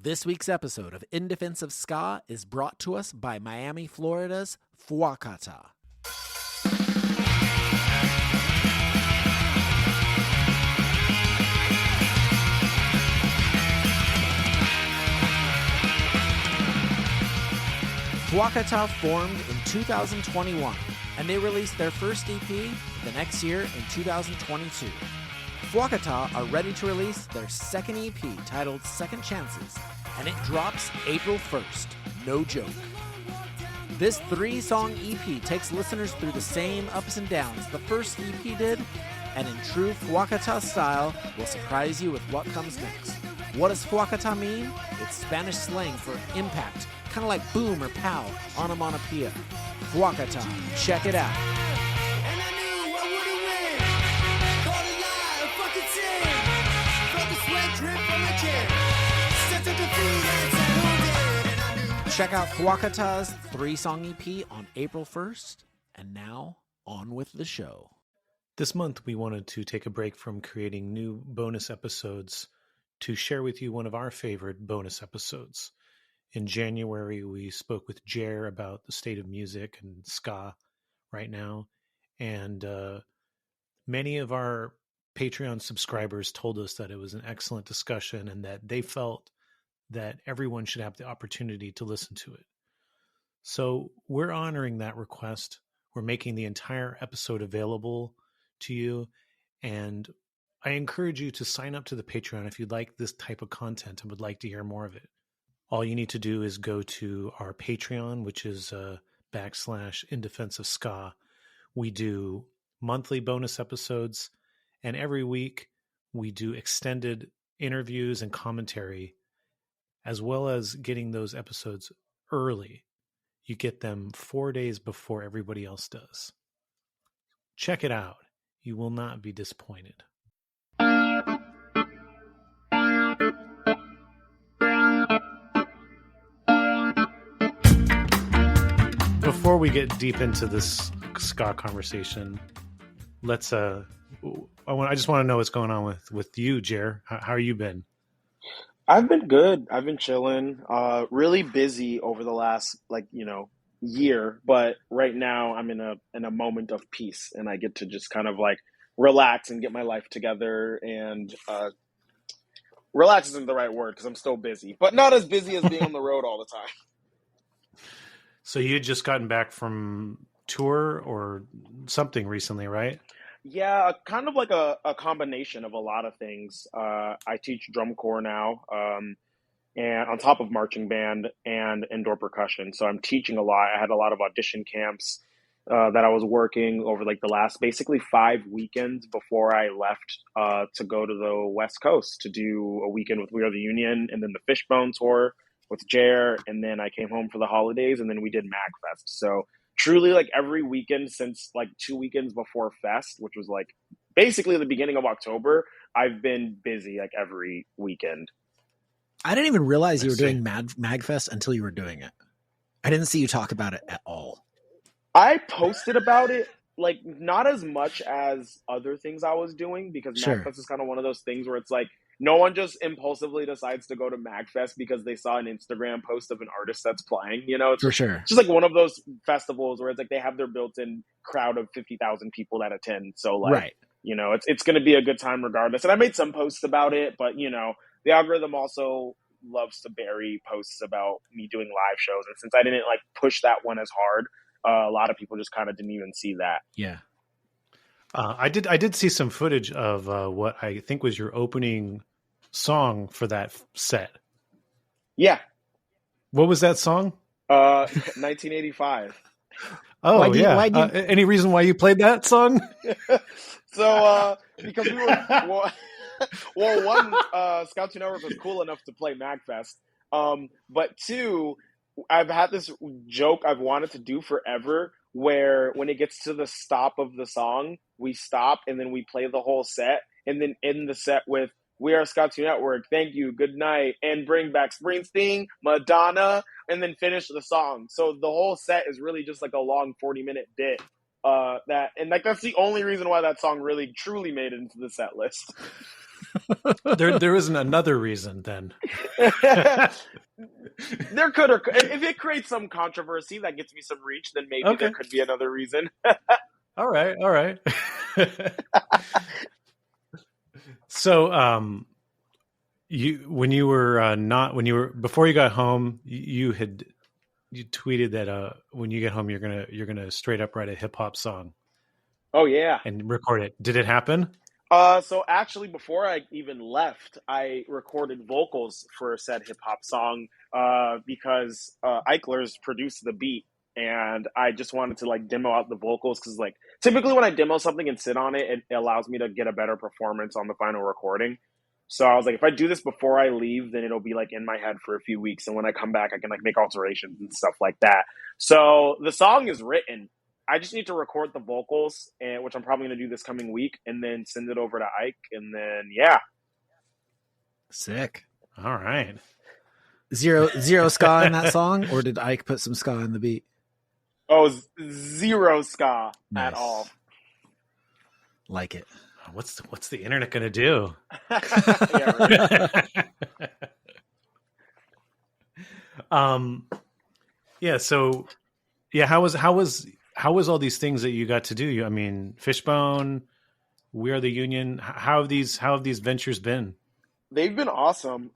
This week's episode of In Defense of Ska is brought to us by Miami, Florida's Fuakata. Fuakata formed in 2021, and they released their first EP the next year in 2022. Fuakata are ready to release their second EP titled Second Chances, and it drops April 1st. No joke. This 3-song EP takes listeners through the same ups and downs the first EP did, and in true Fuakata style, will surprise you with what comes next. What does Fuakata mean? It's Spanish slang for impact, kind of like boom or pow, onomatopoeia. Fuakata, check it out. Check out Fuakata's 3-song EP on April 1st, and now, on with the show. This month, we wanted to take a break from creating new bonus episodes to share with you one of our favorite bonus episodes. In January, we spoke with JER about the state of music and ska right now, and many of our Patreon subscribers told us that it was an excellent discussion and that they felt that everyone should have the opportunity to listen to it. So we're honoring that request. We're making the entire episode available to you. And I encourage you to sign up to the Patreon if you'd like this type of content and would like to hear more of it. All you need to do is go to our Patreon, which is /In Defense of Ska. We do monthly bonus episodes, and every week we do extended interviews and commentary, as well as getting those episodes early. You get them 4 days before everybody else does. Check it out. You will not be disappointed. Before we get deep into this ska conversation, let's I just want to know what's going on with you, JER. How you been? I've been good. I've been chilling. Really busy over the last year, but right now I'm in a moment of peace, and I get to just kind of like relax and get my life together. And relax isn't the right word because I'm still busy, but not as busy as being on the road all the time. So you had just gotten back from tour or something recently, right? Yeah, kind of like a combination of a lot of things. I teach drum corps now, and on top of marching band and indoor percussion. So I'm teaching a lot. I had a lot of audition camps that I was working over like the last basically 5 weekends before I left to go to the West Coast to do a weekend with We Are the Union, and then the Fishbone tour with JER, and then I came home for the holidays, and then we did MagFest. So truly, like every weekend since like 2 weekends before Fest, which was like basically the beginning of October, I've been busy like every weekend. I didn't even realize you were doing MagFest until you were doing it. I didn't see you talk about it at all. I posted about it, like not as much as other things I was doing, because Sure. MagFest is kind of one of those things where it's like no one just impulsively decides to go to MagFest because they saw an Instagram post of an artist that's playing. It's For sure. just like one of those festivals where it's like they have their built-in crowd of 50,000 people that attend. So like, Right. It's going to be a good time regardless. And I made some posts about it, but the algorithm also loves to bury posts about me doing live shows. And since I didn't like push that one as hard, a lot of people just kind of didn't even see that. Yeah. I did see some footage of what I think was your opening song for that set. Yeah. What was that song? 1985. Oh, any reason why you played that song? So, because we were, one, Scouts Network was cool enough to play MagFest. But two, I've had this joke I've wanted to do forever, where when it gets to the stop of the song, we stop and then we play the whole set, and then end the set with "We Are Scouts Network, thank you, good night," and bring back Springsteen, Madonna, and then finish the song. So the whole set is really just like a long 40-minute bit. That's the only reason why that song really truly made it into the set list. There isn't another reason then. There could, or if it creates some controversy that gets me some reach, then maybe there could be another reason. All right. So, before you got home, you tweeted that when you get home, you're gonna straight up write a hip hop song. Oh yeah, and record it. Did it happen? So actually, before I even left, I recorded vocals for a said hip hop song because Eichler's produced the beat, and I just wanted to like demo out the vocals because like typically when I demo something and sit on it, it allows me to get a better performance on the final recording. So I was like, if I do this before I leave, then it'll be like in my head for a few weeks, and when I come back, I can like make alterations and stuff like that. So the song is written. I just need to record the vocals, which I'm probably going to do this coming week, and then send it over to Ike, and then yeah. Sick. All right. Zero ska in that song, or did Ike put some ska in the beat? Oh, zero ska at all. Like it. What's the internet going to do? Yeah, right. Yeah. So, yeah. How was all these things that you got to do? I mean, Fishbone, We Are the Union. How have these ventures been? They've been awesome.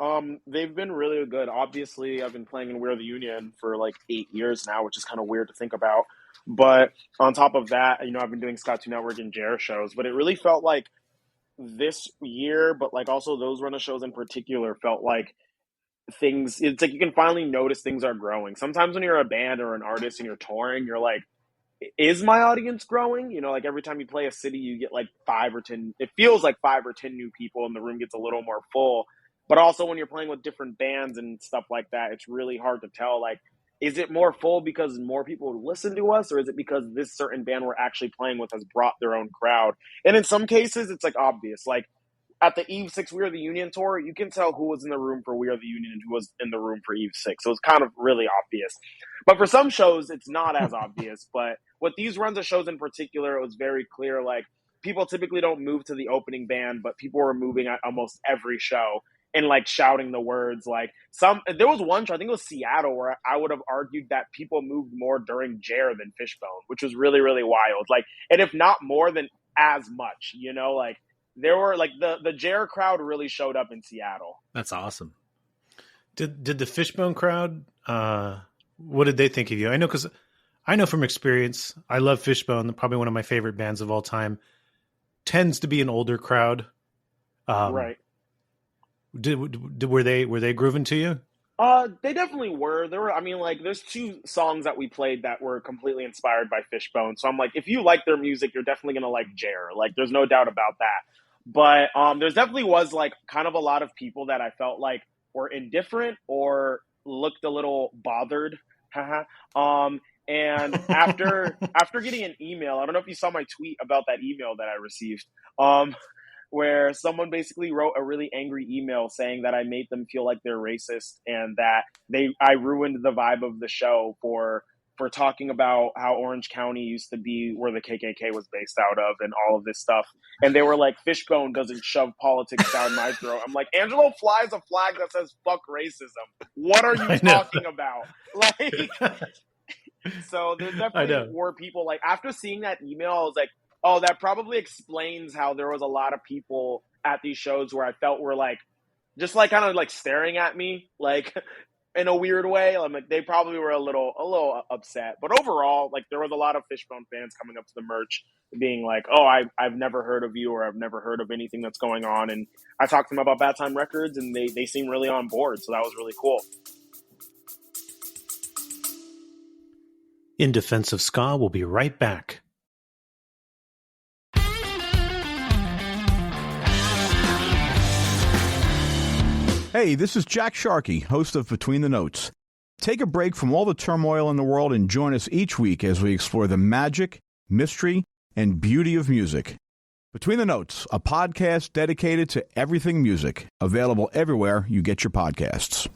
They've been really good. Obviously, I've been playing in We Are the Union for like 8 years now, which is kind of weird to think about. But on top of that, I've been doing Scott 2 Network and JER shows. But it really felt like this year, but like also those run of shows in particular, felt like it's like you can finally notice things are growing. Sometimes when you're a band or an artist and you're touring, you're like, is my audience growing? Like every time you play a city, you get like 5 or 10, it feels like 5 or 10 new people and the room gets a little more full. But also when you're playing with different bands and stuff like that, it's really hard to tell, like, is it more full because more people listen to us, or is it because this certain band we're actually playing with has brought their own crowd? And in some cases, it's like obvious. Like at the Eve 6 We Are the Union tour, you can tell who was in the room for We Are the Union and who was in the room for Eve 6. So it's kind of really obvious. But for some shows, it's not as obvious. But with these runs of shows in particular, it was very clear, like, people typically don't move to the opening band, but people were moving at almost every show and like shouting the words. Like there was one show, I think it was Seattle, where I would have argued that people moved more during JER than Fishbone, which was really, really wild. Like, and if not more than as much, like there were like the JER crowd really showed up in Seattle. That's awesome. Did the Fishbone crowd, what did they think of you? I know, because I know from experience, I love Fishbone, probably one of my favorite bands of all time. Tends to be an older crowd. Right. Were they grooving to you? They definitely were. There's 2 songs that we played that were completely inspired by Fishbone. So I'm like, if you like their music, you're definitely gonna like JER. Like, there's no doubt about that. But there's definitely was like kind of a lot of people that I felt like were indifferent or looked a little bothered. And after getting an email, I don't know if you saw my tweet about that email that I received. Where someone basically wrote a really angry email saying that I made them feel like they're racist and that I ruined the vibe of the show for talking about how Orange County used to be where the KKK was based out of and all of this stuff. And they were like, Fishbone doesn't shove politics down my throat. I'm like, Angelo flies a flag that says fuck racism. What are you talking about? Like, so there definitely were people like, after seeing that email, I was like, oh, that probably explains how there was a lot of people at these shows where I felt were like, just like kind of like staring at me, like in a weird way. I'm like, they probably were a little upset. But overall, like, there was a lot of Fishbone fans coming up to the merch being like, oh, I've never heard of you, or I've never heard of anything that's going on. And I talked to them about Bad Time Records, and they seem really on board. So that was really cool. In Defense of Ska, we'll be right back. Hey, this is Jack Sharkey, host of Between the Notes. Take a break from all the turmoil in the world and join us each week as we explore the magic, mystery, and beauty of music. Between the Notes, a podcast dedicated to everything music, available everywhere you get your podcasts.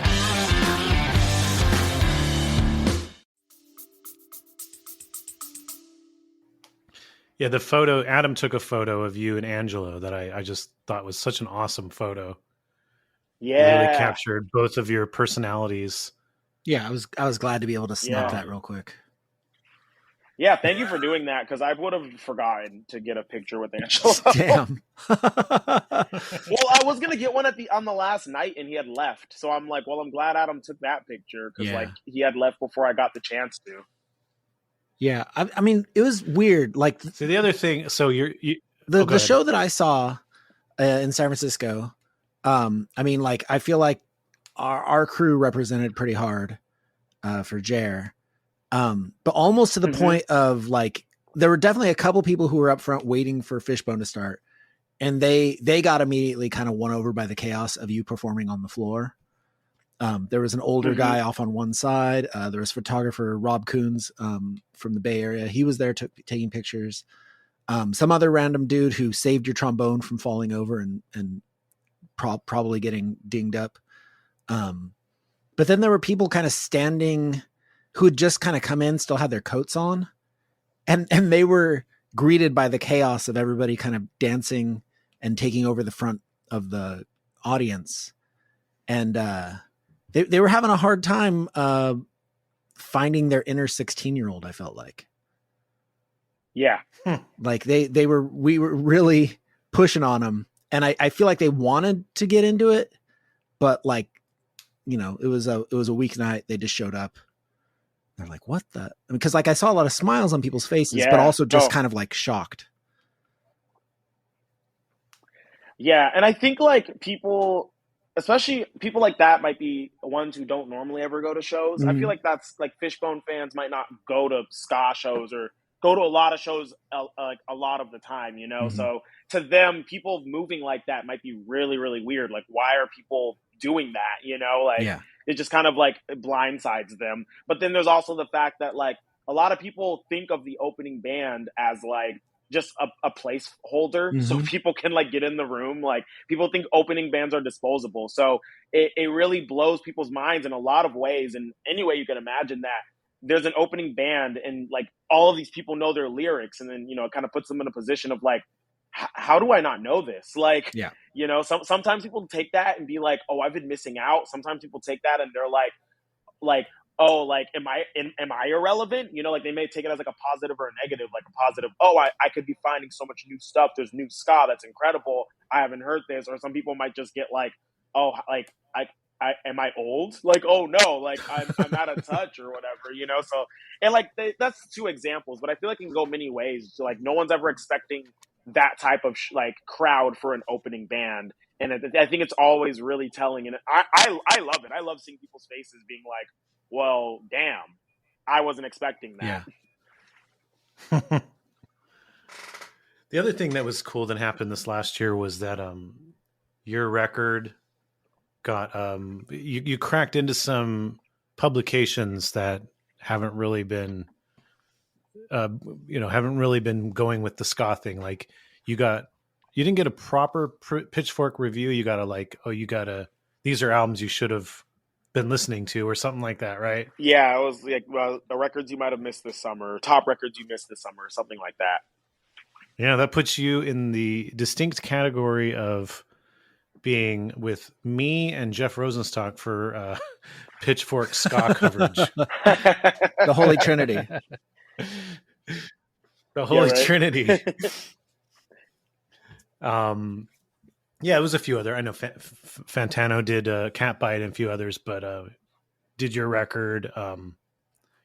Yeah, the photo, Adam took a photo of you and Angelo that I just thought was such an awesome photo. It really Yeah, captured both of your personalities. Yeah, I was glad to be able to snap yeah, that real quick. yeah. Thank you for doing that because I would have forgotten to get a picture with Angelo. Damn. Well, I was gonna get one on the last night, and he had left. So I'm like, well, I'm glad Adam took that picture because like Yeah. he had left before I got the chance to. Yeah. I mean, it was weird. Like So the other thing, so the go ahead. show that I saw in San Francisco, I mean, like, I feel like our crew represented pretty hard for JER. But almost to the point of like, there were definitely a couple people who were up front waiting for Fishbone to start. And they got immediately kind of won over by the chaos of you performing on the floor. There was an older guy off on one side. There was photographer Rob Coons from the Bay Area. He was there taking pictures. Some other random dude who saved your trombone from falling over and probably getting dinged up. But then there were people kind of standing who had just kind of come in, still had their coats on. And they were greeted by the chaos of everybody kind of dancing and taking over the front of the audience. And they were having a hard time finding their inner 16-year-old, I felt like. Yeah. Like we were really pushing on them. And I feel like they wanted to get into it, but like, you know, it was a weeknight. They just showed up. They're like, what the? Because like I saw a lot of smiles on people's faces, but also just kind of like shocked. Yeah, and I think like people, especially people like that, might be ones who don't normally ever go to shows. I feel like that's like Fishbone fans might not go to ska shows or go to a lot of shows like a lot of the time, you know. So to them, people moving like that might be really, really weird. Like, why are people doing that? You know, like it just kind of like blindsides them. But then there's also the fact that like a lot of people think of the opening band as like just a placeholder so people can like get in the room. Like people think opening bands are disposable. So it really blows people's minds in a lot of ways. And any way you can imagine that there's an opening band and like all of these people know their lyrics. And then, you know, it kind of puts them in a position of like, how do I not know this? Like, you know, sometimes people take that and be like, oh, I've been missing out. Sometimes people take that and they're like, oh, like, am I irrelevant? You know, like they may take it as like a positive or a negative, like a positive. Oh, I could be finding so much new stuff. There's new ska that's incredible. I haven't heard this. Or some people might just get like, oh, like I am I old? Like, oh no, like I'm out of touch or whatever, you know? So, and like that's two examples, but I feel like it can go many ways. So, like no one's ever expecting that type of like crowd for an opening band. And I think it's always really telling. And I love it. I love seeing people's faces being like, well, damn, I wasn't expecting that. Yeah. The other thing that was cool that happened this last year was that your record got you cracked into some publications that haven't really been haven't really been going with the ska thing. Like you didn't get a proper Pitchfork review. You got these are albums you should have been listening to or something like that, right? Yeah, it was like, well, the records you might have missed this summer, top records you missed this summer, something like that. Yeah, that puts you in the distinct category of being with me and Jeff Rosenstock for Pitchfork ska coverage. The Holy Trinity. The Holy Trinity. Yeah, it was a few other. I know Fantano did Catbite and a few others, but did your record,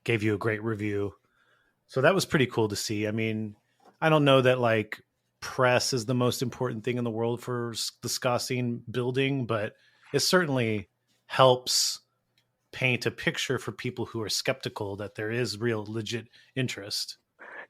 gave you a great review. So that was pretty cool to see. I mean, I don't know that like press is the most important thing in the world for the ska scene building, but it certainly helps paint a picture for people who are skeptical that there is real legit interest.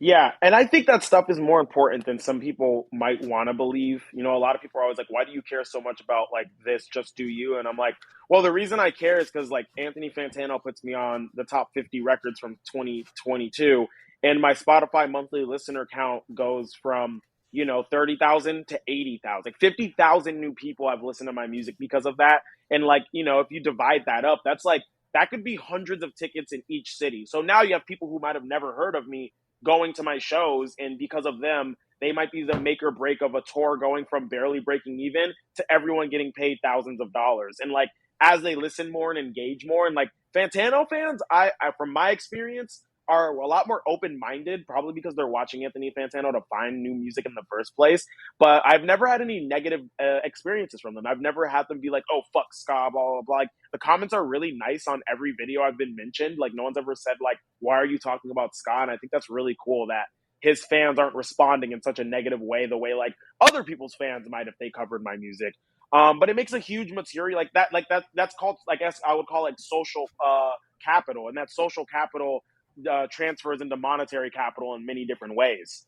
Yeah, and I think that stuff is more important than some people might want to believe. You know, a lot of people are always like, why do you care so much about like this? Just do you? And I'm like, well, the reason I care is because like Anthony Fantano puts me on the top 50 records from 2022, and my Spotify monthly listener count goes from, you know, 30,000 to 80,000. Like 50,000 new people have listened to my music because of that. And like, you know, if you divide that up, that's like, that could be hundreds of tickets in each city. So now you have people who might have never heard of me going to my shows, and because of them, they might be the make or break of a tour going from barely breaking even to everyone getting paid thousands of dollars. And like, as they listen more and engage more, and like Fantano fans, I from my experience, are a lot more open-minded, probably because they're watching Anthony Fantano to find new music in the first place. But I've never had any negative experiences from them. I've never had them be like, "Oh, fuck ska," blah blah blah. Like, the comments are really nice on every video I've been mentioned. Like, no one's ever said like, "Why are you talking about ska?" And I think that's really cool that his fans aren't responding in such a negative way, the way like other people's fans might if they covered my music. But it makes a huge material like that. That's called, I guess I would call it social capital, and that social capital transfers into monetary capital in many different ways.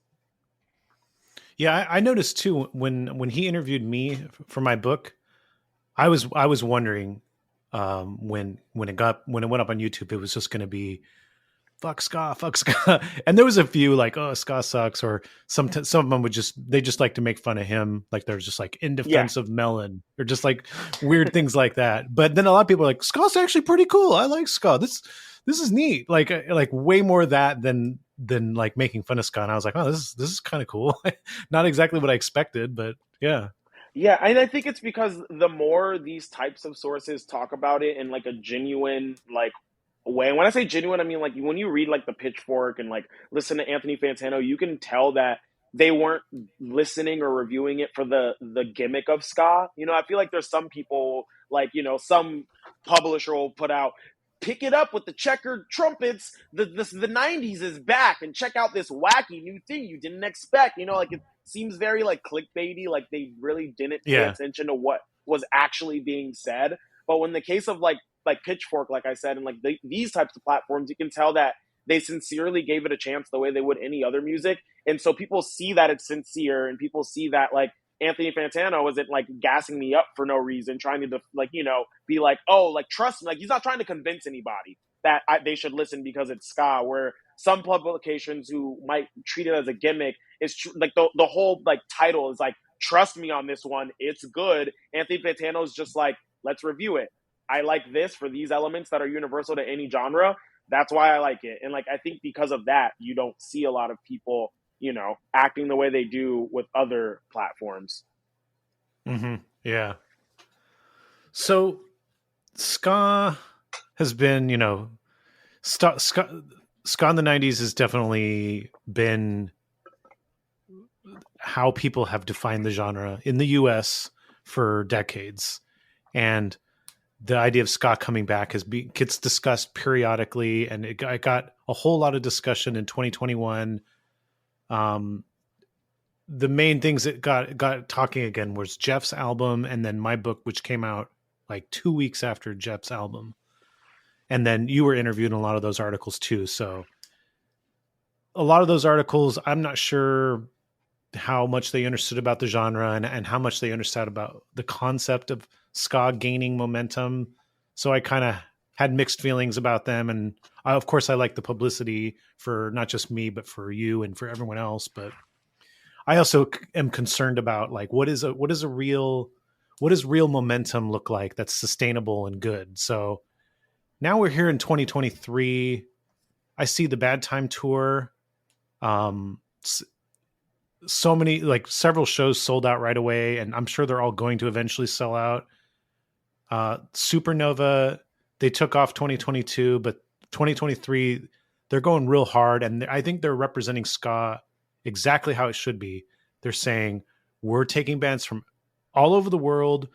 Yeah, I noticed too when he interviewed me for my book, I was wondering when it went up on YouTube, it was just going to be fuck ska, and there was a few like, oh, ska sucks, or some of them would they just like to make fun of him, like they're just like in defense of Melon, or just like weird things like that. But then a lot of people are like, ska's actually pretty cool. I like ska. This is neat. Like way more of that than like making fun of ska. And I was like, oh, this is kind of cool. Not exactly what I expected, but yeah. Yeah, and I think it's because the more these types of sources talk about it in like a genuine like way. And when I say genuine, I mean like when you read like the Pitchfork and like listen to Anthony Fantano, you can tell that they weren't listening or reviewing it for the gimmick of ska. You know, I feel like there's some people like, you know, some publisher will put out, pick it up with the checkered trumpets. The 90s is back, and check out this wacky new thing you didn't expect. You know, like it seems very like clickbaity, like they really didn't pay attention to what was actually being said. But when the case of like Pitchfork, like I said, and like these types of platforms, you can tell that they sincerely gave it a chance the way they would any other music. And so people see that it's sincere, and people see that like Anthony Fantano isn't like gassing me up for no reason, trying to like, you know, be like, oh, like trust me, like he's not trying to convince anybody that they should listen because it's ska. Where some publications who might treat it as a gimmick is like the whole like title is like, trust me on this one, it's good. Anthony Fantano is just like, let's review it. I like this for these elements that are universal to any genre. That's why I like it. And like, I think because of that, you don't see a lot of people, you know, acting the way they do with other platforms. Mm-hmm. Yeah. So ska has been, you know, ska in the 90s has definitely been how people have defined the genre in the US for decades. And the idea of ska coming back gets discussed periodically, and it got a whole lot of discussion in 2021. The main things that got talking again was Jeff's album, and then my book, which came out like 2 weeks after Jeff's album. And then you were interviewed in a lot of those articles too. So a lot of those articles, I'm not sure how much they understood about the genre and how much they understood about the concept of ska gaining momentum. So I kind of had mixed feelings about them. And of course I like the publicity for not just me, but for you and for everyone else. But I also am concerned about like, what does real momentum look like that's sustainable and good? So now we're here in 2023. I see the Bad Time Tour. So many, like several shows sold out right away, and I'm sure they're all going to eventually sell out. Supernova, they took off 2022, but 2023, they're going real hard. And I think they're representing ska exactly how it should be. They're saying, we're taking bands from all over the world.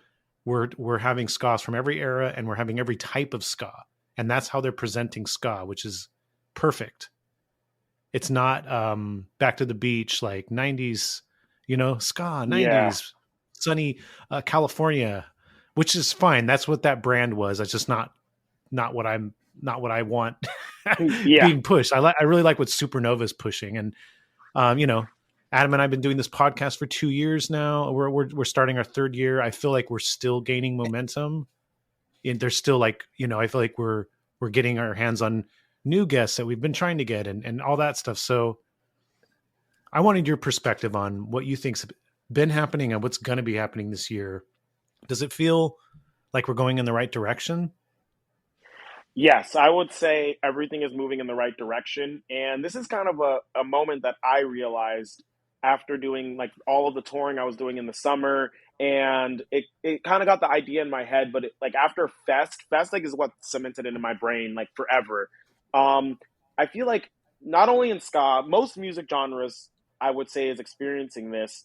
We're having skas from every era, and we're having every type of ska. And that's how they're presenting ska, which is perfect. It's not Back to the Beach, like 90s, you know, ska, 90s, sunny California, which is fine. That's what that brand was. It's just not what I want being pushed. I really like what Supernova is pushing. And, you know, Adam and I have been doing this podcast for 2 years now. We're starting our third year. I feel like we're still gaining momentum. And there's still like, you know, I feel like we're getting our hands on new guests that we've been trying to get and all that stuff. So I wanted your perspective on what you think's been happening and what's going to be happening this year. Does it feel like we're going in the right direction? Yes, I would say everything is moving in the right direction. And this is kind of a moment that I realized after doing like all of the touring I was doing in the summer. And it kind of got the idea in my head, but like after Fest like is what cemented into my brain like forever. Um, I feel like not only in ska, most music genres I would say is experiencing this.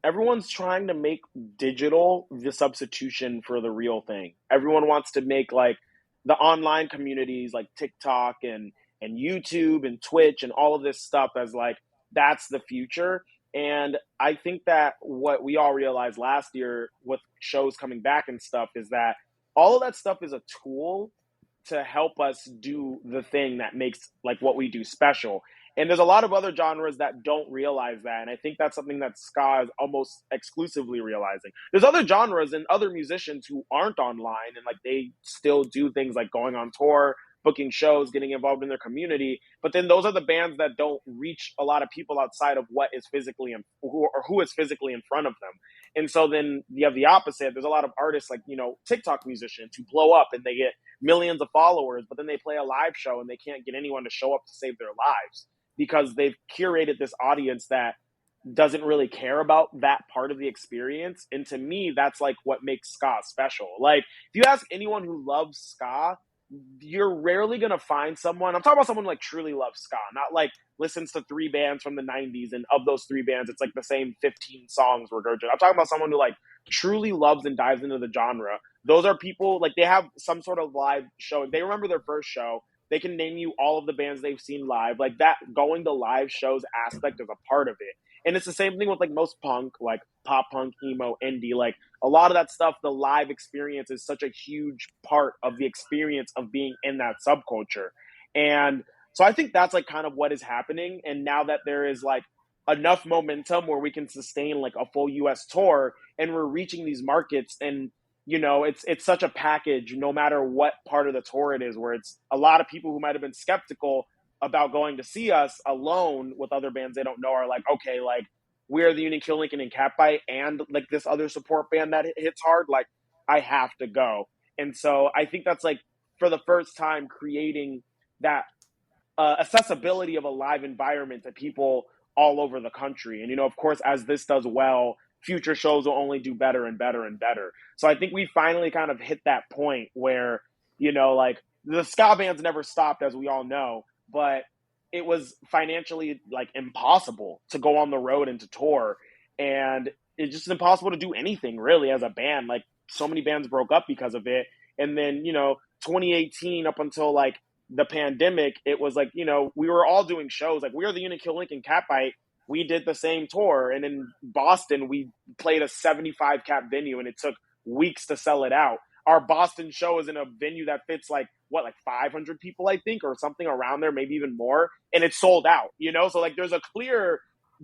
Everyone's trying to make digital the substitution for the real thing. Everyone wants to make like the online communities like TikTok and YouTube and Twitch and all of this stuff as like that's the future. And I think that what we all realized last year with shows coming back and stuff is that all of that stuff is a tool to help us do the thing that makes like what we do special. And there's a lot of other genres that don't realize that. And I think that's something that ska is almost exclusively realizing. There's other genres and other musicians who aren't online and like they still do things like going on tour, booking shows, getting involved in their community. But then those are the bands that don't reach a lot of people outside of what is physically in, who is physically in front of them. And so then you have the opposite. There's a lot of artists like, you know, TikTok musicians who blow up and they get millions of followers, but then they play a live show and they can't get anyone to show up to save their lives because they've curated this audience that doesn't really care about that part of the experience. And to me, that's like what makes ska special. Like, if you ask anyone who loves ska, you're rarely going to find someone. I'm talking about someone who like truly loves ska, not like listens to three bands from the 90s. And of those three bands, it's like the same 15 songs regurgitated. I'm talking about someone who like truly loves and dives into the genre. Those are people like they have some sort of live show. They remember their first show. They can name you all of the bands they've seen live. Like that going to live shows aspect is a part of it. And it's the same thing with like most punk, like pop punk, emo, indie. Like a lot of that stuff, the live experience is such a huge part of the experience of being in that subculture. And so I think that's like kind of what is happening. And now that there is like enough momentum where we can sustain like a full US tour and we're reaching these markets and you know it's such a package no matter what part of the tour it is where it's a lot of people who might have been skeptical about going to see us alone with other bands they don't know are like okay like we're the Union Kill Lincoln and Catbite and like this other support band that hits hard like I have to go. And so I think that's like for the first time creating that accessibility of a live environment to people all over the country. And, you know, of course, as this does well, future shows will only do better and better and better. So I think we finally kind of hit that point where, you know, like the ska bands never stopped, as we all know, but it was financially like impossible to go on the road and to tour. And it's just impossible to do anything really as a band. Like so many bands broke up because of it. And then, you know, 2018 up until like the pandemic, it was like, you know, we were all doing shows. Like we were the Union Kill Lincoln Catbite. We did the same tour. And in Boston, we played a 75 cap venue and it took weeks to sell it out. Our Boston show is in a venue that fits like, what, like 500 people, I think, or something around there, maybe even more. And it's sold out, you know? So like there's a clear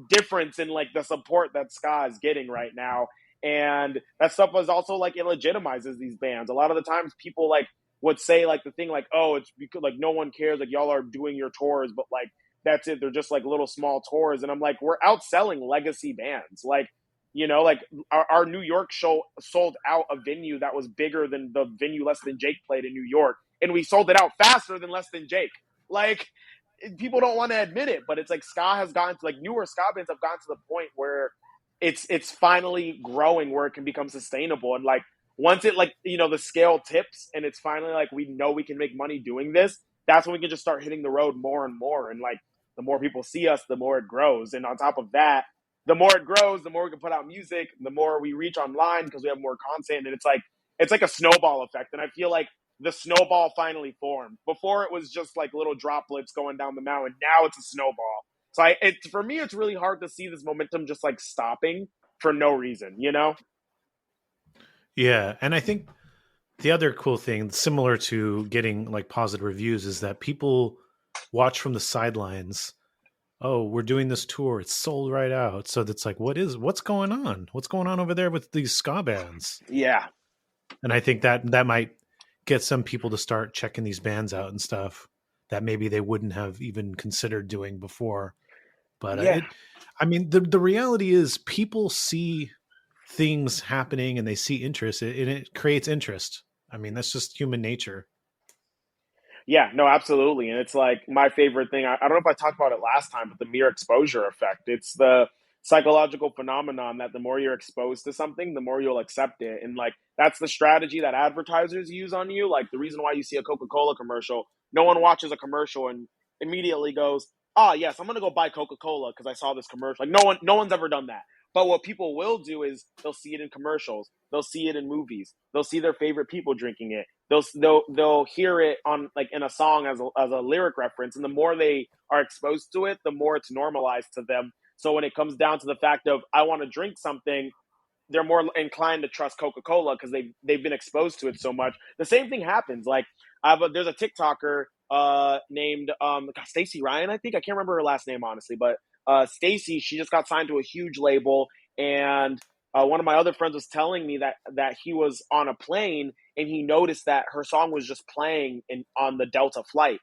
difference in like the support that ska is getting right now. And that stuff was also like, it legitimizes these bands. A lot of the times people like, would say like the thing like, oh, it's because like no one cares, like y'all are doing your tours, but like that's it. They're just like little small tours. And I'm like, we're outselling legacy bands. Like, you know, like our New York show sold out a venue that was bigger than the venue Less Than Jake played in New York. And we sold it out faster than Less Than Jake. Like people don't want to admit it, but it's like ska has gotten to like newer ska bands have gotten to the point where it's finally growing where it can become sustainable. And like once it like, you know, the scale tips and it's finally like, we know we can make money doing this, that's when we can just start hitting the road more and more. And like, the more people see us, the more it grows. And on top of that, the more it grows, the more we can put out music, the more we reach online because we have more content. And it's like a snowball effect. And I feel like the snowball finally formed. Before it was just like little droplets going down the mountain. Now it's a snowball. So for me, it's really hard to see this momentum just like stopping for no reason, you know? Yeah, and I think the other cool thing, similar to getting like positive reviews, is that people watch from the sidelines. Oh, we're doing this tour; it's sold right out. So that's like, what's going on? What's going on over there with these ska bands? Yeah, and I think that might get some people to start checking these bands out and stuff that maybe they wouldn't have even considered doing before. But yeah. I mean, the reality is people see things happening and they see interest and it creates interest. I mean, that's just human nature. Yeah, no, absolutely. And it's like my favorite thing. I don't know if I talked about it last time, but the mere exposure effect. It's the psychological phenomenon that the more you're exposed to something, the more you'll accept it. And like that's the strategy that advertisers use on you. Like the reason why you see a Coca-Cola commercial, no one watches a commercial and immediately goes, "Ah, yes, I'm gonna go buy Coca-Cola because I saw this commercial." Like no one's ever done that. But what people will do is they'll see it in commercials, they'll see it in movies, they'll see their favorite people drinking it, they'll hear it on like in a song as a lyric reference, and the more they are exposed to it, the more it's normalized to them. So when it comes down to the fact of I want to drink something, they're more inclined to trust Coca-Cola because they've been exposed to it so much. The same thing happens. Like there's a TikToker named Stacy Ryan, I think. I can't remember her last name honestly, but Stacy, she just got signed to a huge label, and one of my other friends was telling me that he was on a plane and he noticed that her song was just playing on the Delta flight,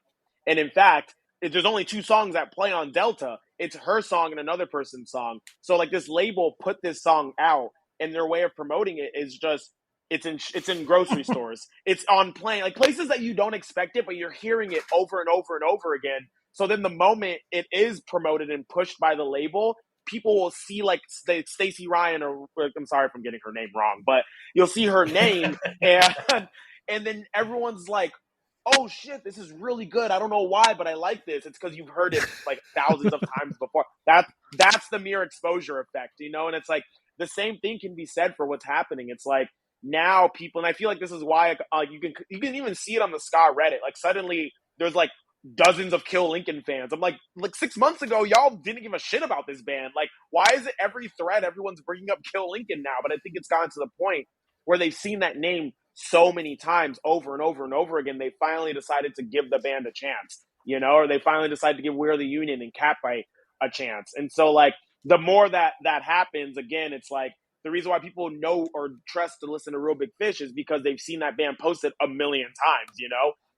and in fact, there's only two songs that play on Delta. It's her song and another person's song. So like this label put this song out, and their way of promoting it is just it's in grocery stores. It's on plane, like places that you don't expect it, but you're hearing it over and over and over again. So then the moment it is promoted and pushed by the label, people will see like Stacey Ryan, or I'm sorry if I'm getting her name wrong, but you'll see her name and then everyone's like, "Oh shit, this is really good. I don't know why, but I like this." It's because you've heard it like thousands of times before. That's the mere exposure effect, And it's like the same thing can be said for what's happening. It's like now people, and I feel like this is why you can even see it on the ska Reddit. Like suddenly there's like dozens of Kill Lincoln fans. I'm like 6 months ago, y'all didn't give a shit about this band. Like, why is it every thread everyone's bringing up Kill Lincoln now? But I think it's gotten to the point where they've seen that name so many times over and over and over again, they finally decided to give the band a chance, or they finally decided to give We're the Union and Catfight a chance. And so, like, the more that happens, again, it's like the reason why people know or trust to listen to Real Big Fish is because they've seen that band posted a million times.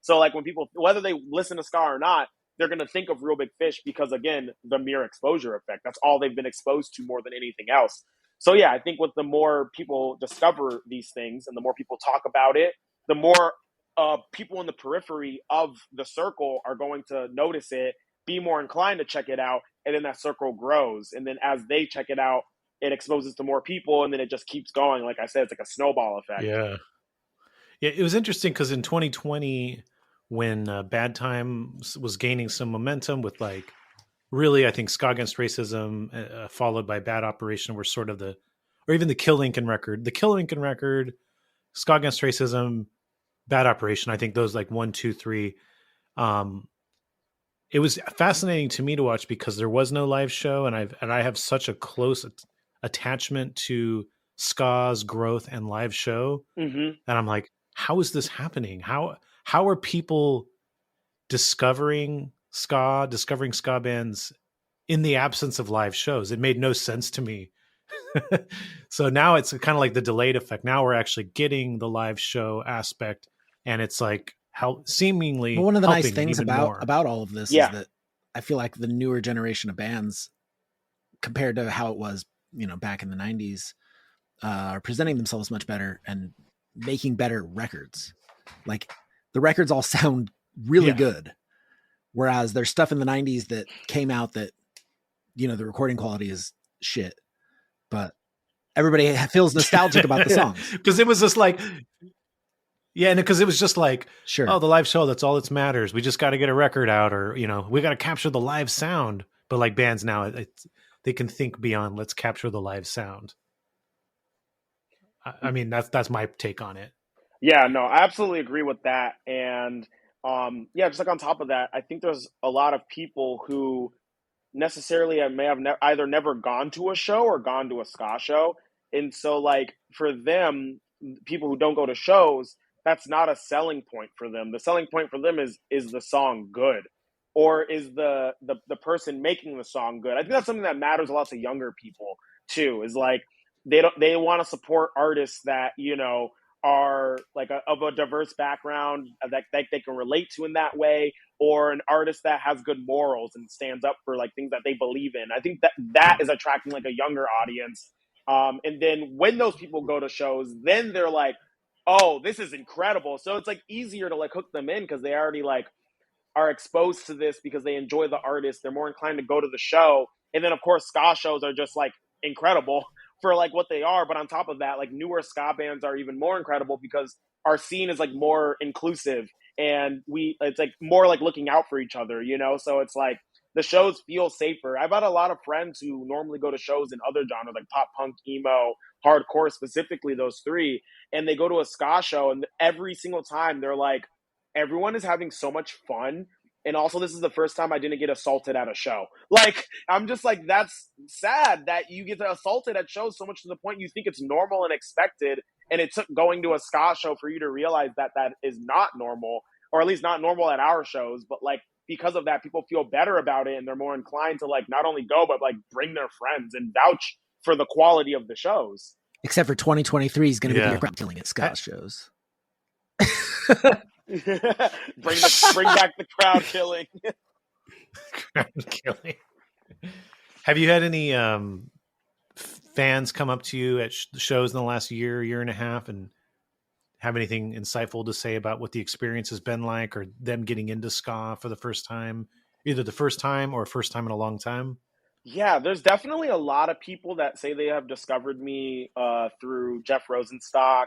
So, like, when people, whether they listen to ska or not, they're going to think of Real Big Fish because, again, the mere exposure effect. That's all they've been exposed to more than anything else. So yeah, I think with the more people discover these things and the more people talk about it, the more people in the periphery of the circle are going to notice it, be more inclined to check it out, and then that circle grows. And then as they check it out, it exposes to more people, and then it just keeps going. Like I said, it's like a snowball effect. Yeah. Yeah, it was interesting because in 2020, when Bad Times was gaining some momentum with like really, I think Ska Against Racism, followed by Bad Operation, were sort of or even the Kill Lincoln record. The Kill Lincoln record, Ska Against Racism, Bad Operation. I think those like 1, 2, 3. It was fascinating to me to watch because there was no live show, and I have such a close attachment to Ska's growth and live show, and I'm like, how is this happening? How are people discovering ska bands in the absence of live shows? It made no sense to me. So now it's kind of like the delayed effect. Now we're actually getting the live show aspect, and it's like how seemingly. Well, one of the nice things about all of this is that I feel like the newer generation of bands, compared to how it was, back in the 90s, are presenting themselves much better and making better records. Like the records all sound really good. Whereas there's stuff in the 90s that came out that, the recording quality is shit, but everybody feels nostalgic about the songs. Because it was just like, and because it was just like, sure, oh, the live show, that's all that matters. We just got to get a record out, or, we got to capture the live sound. But like bands now, they can think beyond, let's capture the live sound. I mean, that's my take on it. Yeah, no, I absolutely agree with that. And just like on top of that, I think there's a lot of people who necessarily may have either never gone to a show or gone to a ska show. And so like for them, people who don't go to shows, that's not a selling point for them. The selling point for them is the song good? Or is the person making the song good? I think that's something that matters a lot to younger people too, is like they want to support artists that, are like of a diverse background that they can relate to in that way, or an artist that has good morals and stands up for like things that they believe in. I think that is attracting like a younger audience. And then when those people go to shows, then they're like, oh, this is incredible. So it's like easier to like hook them in because they already like are exposed to this because they enjoy the artist. They're more inclined to go to the show. And then of course ska shows are just like incredible for like what they are. But on top of that, like newer ska bands are even more incredible because our scene is like more inclusive and it's like more like looking out for each other, you know? So it's like the shows feel safer. I've had a lot of friends who normally go to shows in other genres like pop punk, emo, hardcore, specifically those three, and they go to a ska show and every single time they're like, everyone is having so much fun. And also, this is the first time I didn't get assaulted at a show. Like, I'm just like, that's sad that you get assaulted at shows so much to the point you think it's normal and expected. And it took going to a ska show for you to realize that that is not normal, or at least not normal at our shows. But like, because of that, people feel better about it and they're more inclined to like not only go, but like bring their friends and vouch for the quality of the shows. Except for 2023 is going to be the year crowd killing at ska shows. bring back the crowd killing. Crowd killing. Have you had any fans come up to you at shows in the last year and a half and have anything insightful to say about what the experience has been like, or them getting into ska for the first time, either the first time or first time in a long time? Yeah, there's definitely a lot of people that say they have discovered me through Jeff Rosenstock.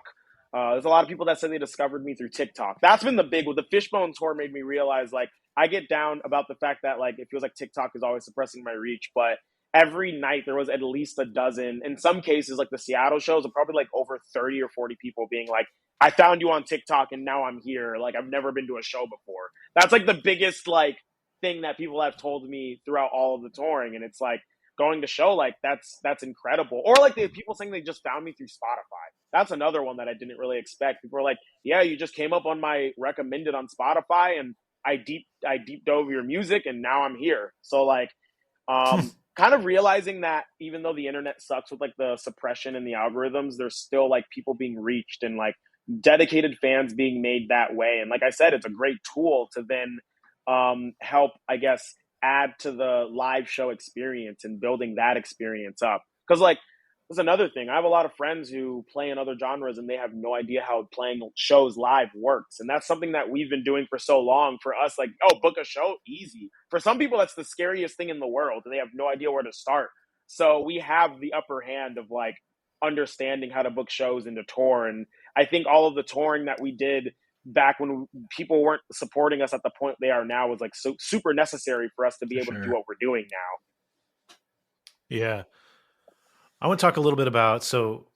There's a lot of people that say they discovered me through TikTok. That's been the big one. The Fishbone tour made me realize, like, I get down about the fact that, like, it feels like TikTok is always suppressing my reach, but every night there was at least a dozen. In some cases, like the Seattle shows, are probably like over 30 or 40 people being like, I found you on TikTok and now I'm here. Like, I've never been to a show before. That's like the biggest, like, thing that people have told me throughout all of the touring. And it's like, going to show, like, that's incredible. Or like the people saying they just found me through Spotify. That's another one that I didn't really expect. People are like, yeah, you just came up on my recommended on Spotify and I deep dove your music and now I'm here. So like kind of realizing that even though the internet sucks with like the suppression and the algorithms, there's still like people being reached and like dedicated fans being made that way. And like I said, it's a great tool to then help, I guess, add to the live show experience and building that experience up. Because like, there's another thing. I have a lot of friends who play in other genres and they have no idea how playing shows live works. And that's something that we've been doing for so long. For us, like, oh, book a show, easy. For some people, that's the scariest thing in the world and they have no idea where to start. So we have the upper hand of like understanding how to book shows and to tour. And I think all of the touring that we did back when people weren't supporting us at the point they are now was like so super necessary for us to be able to do what we're doing now. Yeah. I want to talk a little bit about, so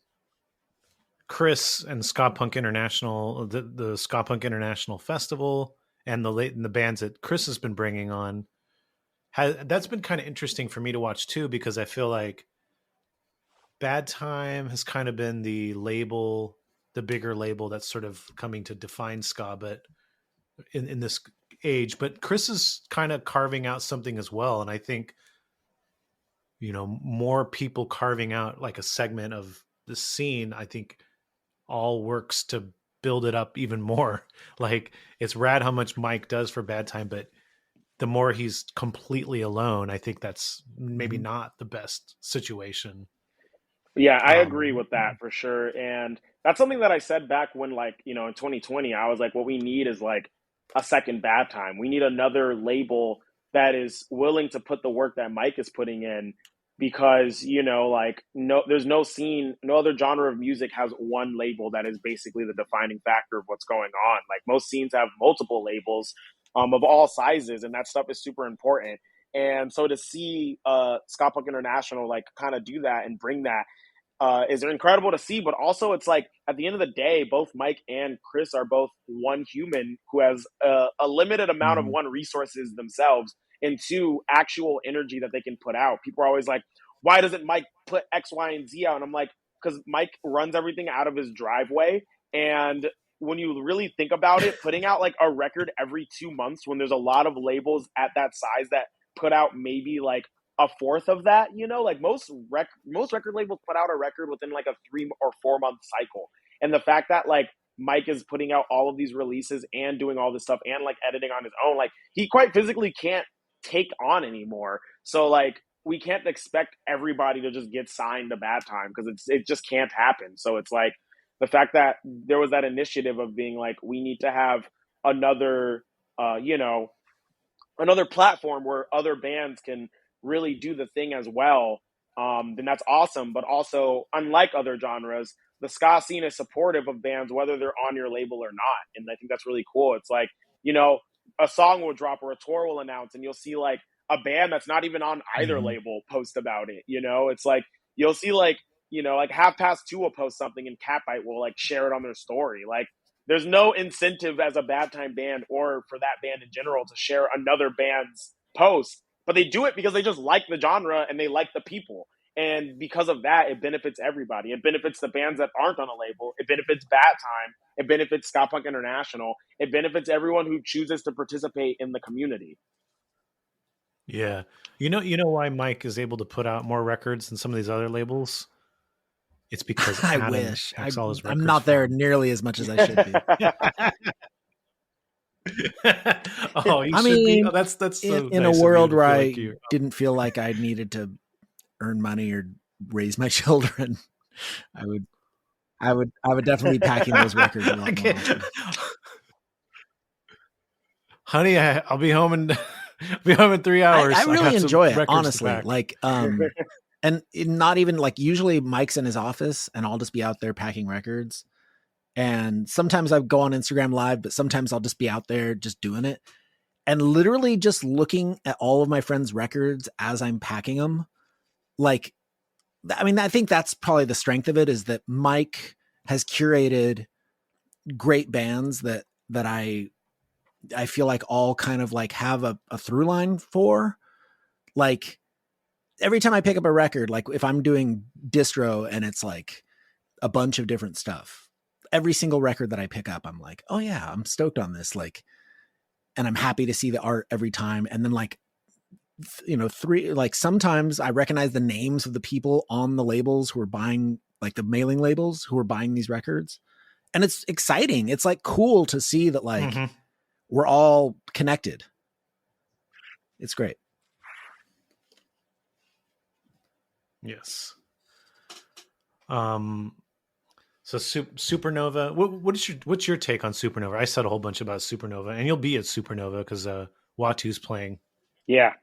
Chris and Ska Punk International, the Ska Punk International Festival and the bands that Chris has been bringing on, that's been kind of interesting for me to watch too, because I feel like Bad Time has kind of been the label, the bigger label that's sort of coming to define ska, but in this age, but Chris is kind of carving out something as well. And I think, you know, more people carving out like a segment of the scene, I think all works to build it up even more. Like, it's rad how much Mike does for Bad Time, but the more he's completely alone, I think that's maybe not the best situation. Yeah, I agree with that for sure. And that's something that I said back when, like, you know, in 2020, I was like, what we need is like a second Bad Time. We need another label that is willing to put the work that Mike is putting in, because, you know, like, no, there's no scene, no other genre of music has one label that is basically the defining factor of what's going on. Like, most scenes have multiple labels of all sizes, and that stuff is super important. And so to see Ska Punk International like kind of do that and bring that is incredible to see. But also, it's like at the end of the day, both Mike and Chris are both one human who has a limited amount of one, resources themselves, and two, actual energy that they can put out. People are always like, why doesn't Mike put X, Y, and Z out? And I'm like, because Mike runs everything out of his driveway. And when you really think about it, putting out like a record every 2 months when there's a lot of labels at that size that put out maybe like a fourth of that, you know, like most record labels put out a record within like a 3 or 4 month cycle. And the fact that like Mike is putting out all of these releases and doing all this stuff and like editing on his own, like he quite physically can't take on anymore. So like we can't expect everybody to just get signed to Bad Time, because it just can't happen. So it's like the fact that there was that initiative of being like, we need to have another, you know, another platform where other bands can really do the thing as well, then that's awesome. But also, unlike other genres, the ska scene is supportive of bands whether they're on your label or not, and I think that's really cool. It's like, you know, a song will drop or a tour will announce, and you'll see like a band that's not even on either label post about it. You know, it's like you'll see like, you know, like Half Past Two will post something and Catbite will like share it on their story. Like there's no incentive as a Bad Time band or for that band in general to share another band's post, but they do it because they just like the genre and they like the people. And because of that, it benefits everybody. It benefits the bands that aren't on a label. It benefits Bad Time. It benefits Ska Punk International. It benefits everyone who chooses to participate in the community. Yeah. You know why Mike is able to put out more records than some of these other labels? It's because I Adam wish. packs all his records I'm not there for him. nearly as much as I should be. Oh, you I should mean, be. Oh, that's so in nice a of you world to where feel I like you. didn't feel like I needed to earn money or raise my children, I would definitely be packing those records a lot more often. Honey, I'll be home in be home in 3 hours. I really enjoy it, honestly. Pack. Like, and not even like usually Mike's in his office and I'll just be out there packing records. And sometimes I go on Instagram Live, but sometimes I'll just be out there just doing it. And literally just looking at all of my friends' records as I'm packing them. Like, I mean, I think that's probably the strength of it, is that Mike has curated great bands that I feel like all kind of like have a through line for. Like every time I pick up a record, like if I'm doing distro and it's like a bunch of different stuff, every single record that I pick up, I'm like, oh yeah, I'm stoked on this. Like, and I'm happy to see the art every time. And then like, you know, sometimes I recognize the names of the people on the labels who are buying, like the mailing labels who are buying these records. And it's exciting. It's like cool to see that like we're all connected. It's great. Yes. So Supernova. What's your take on Supernova? I said a whole bunch about Supernova, and you'll be at Supernova because Watu's playing. Yeah.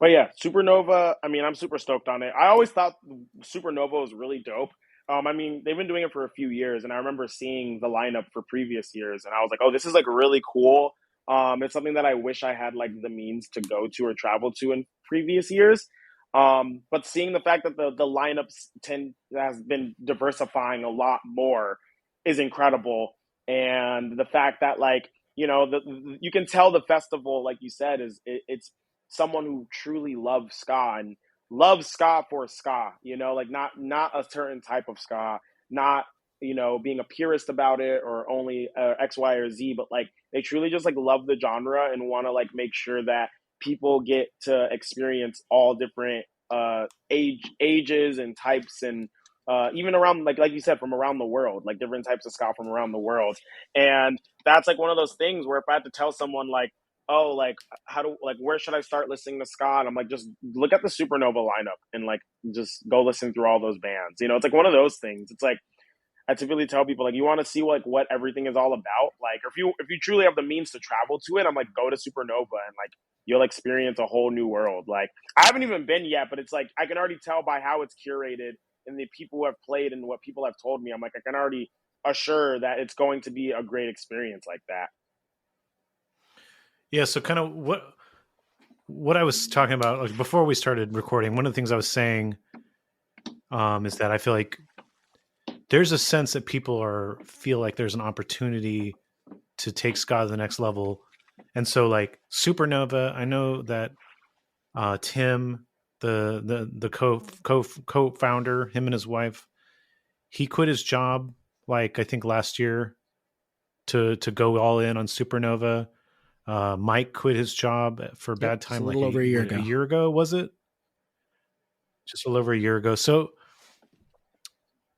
But yeah, Supernova, I mean, I'm super stoked on it. I always thought Supernova was really dope. I mean, they've been doing it for a few years, and I remember seeing the lineup for previous years, and I was like, oh, this is like really cool. It's something that I wish I had like the means to go to or travel to in previous years. But seeing the fact that the lineups has been diversifying a lot more is incredible. And the fact that like, you know, you can tell the festival, like you said, it's someone who truly loves ska and loves ska for ska, you know, like not a certain type of ska, not, you know, being a purist about it or only X, Y, or Z, but like they truly just like love the genre and want to like make sure that people get to experience all different ages and types and even around like you said, from around the world, like different types of ska from around the world. And that's like one of those things where if I had to tell someone like, oh, like where should I start listening to ska? And I'm like, just look at the Supernova lineup and like just go listen through all those bands. You know, it's like one of those things. It's like I typically tell people like, you want to see like what everything is all about. Like if you truly have the means to travel to it, I'm like, go to Supernova and like you'll experience a whole new world. Like I haven't even been yet, but it's like I can already tell by how it's curated and the people who have played and what people have told me. I'm like, I can already assure that it's going to be a great experience like that. Yeah, so kind of what I was talking about like before we started recording, one of the things I was saying is that I feel like there's a sense that people feel like there's an opportunity to take ska to the next level. And so like Supernova, I know that Tim, the co-founder, him and his wife, he quit his job like I think last year to go all in on Supernova. Mike quit his job for Bad Time like over a year ago. A year ago, was it? Just a little over a year ago. So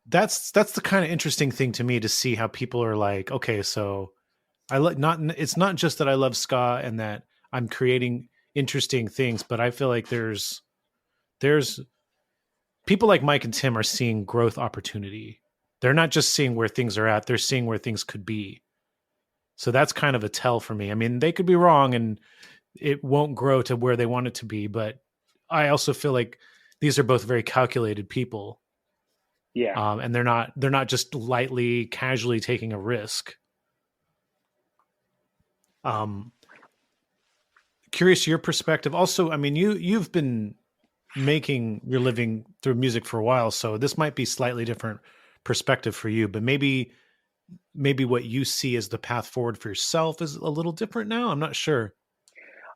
that's the kind of interesting thing to me to see how people are like, okay, so it's not just that I love ska and that I'm creating interesting things, but I feel like there's people like Mike and Tim are seeing growth opportunity They're not just seeing where things are at, they're seeing where things could be. So that's kind of a tell for me. I mean, they could be wrong and it won't grow to where they want it to be, but I also feel like these are both very calculated people. Yeah. And they're not just lightly, casually taking a risk. Curious your perspective. Also, I mean, you've been making your living through music for a while, so this might be slightly different perspective for you, but maybe what you see as the path forward for yourself is a little different now. I'm not sure.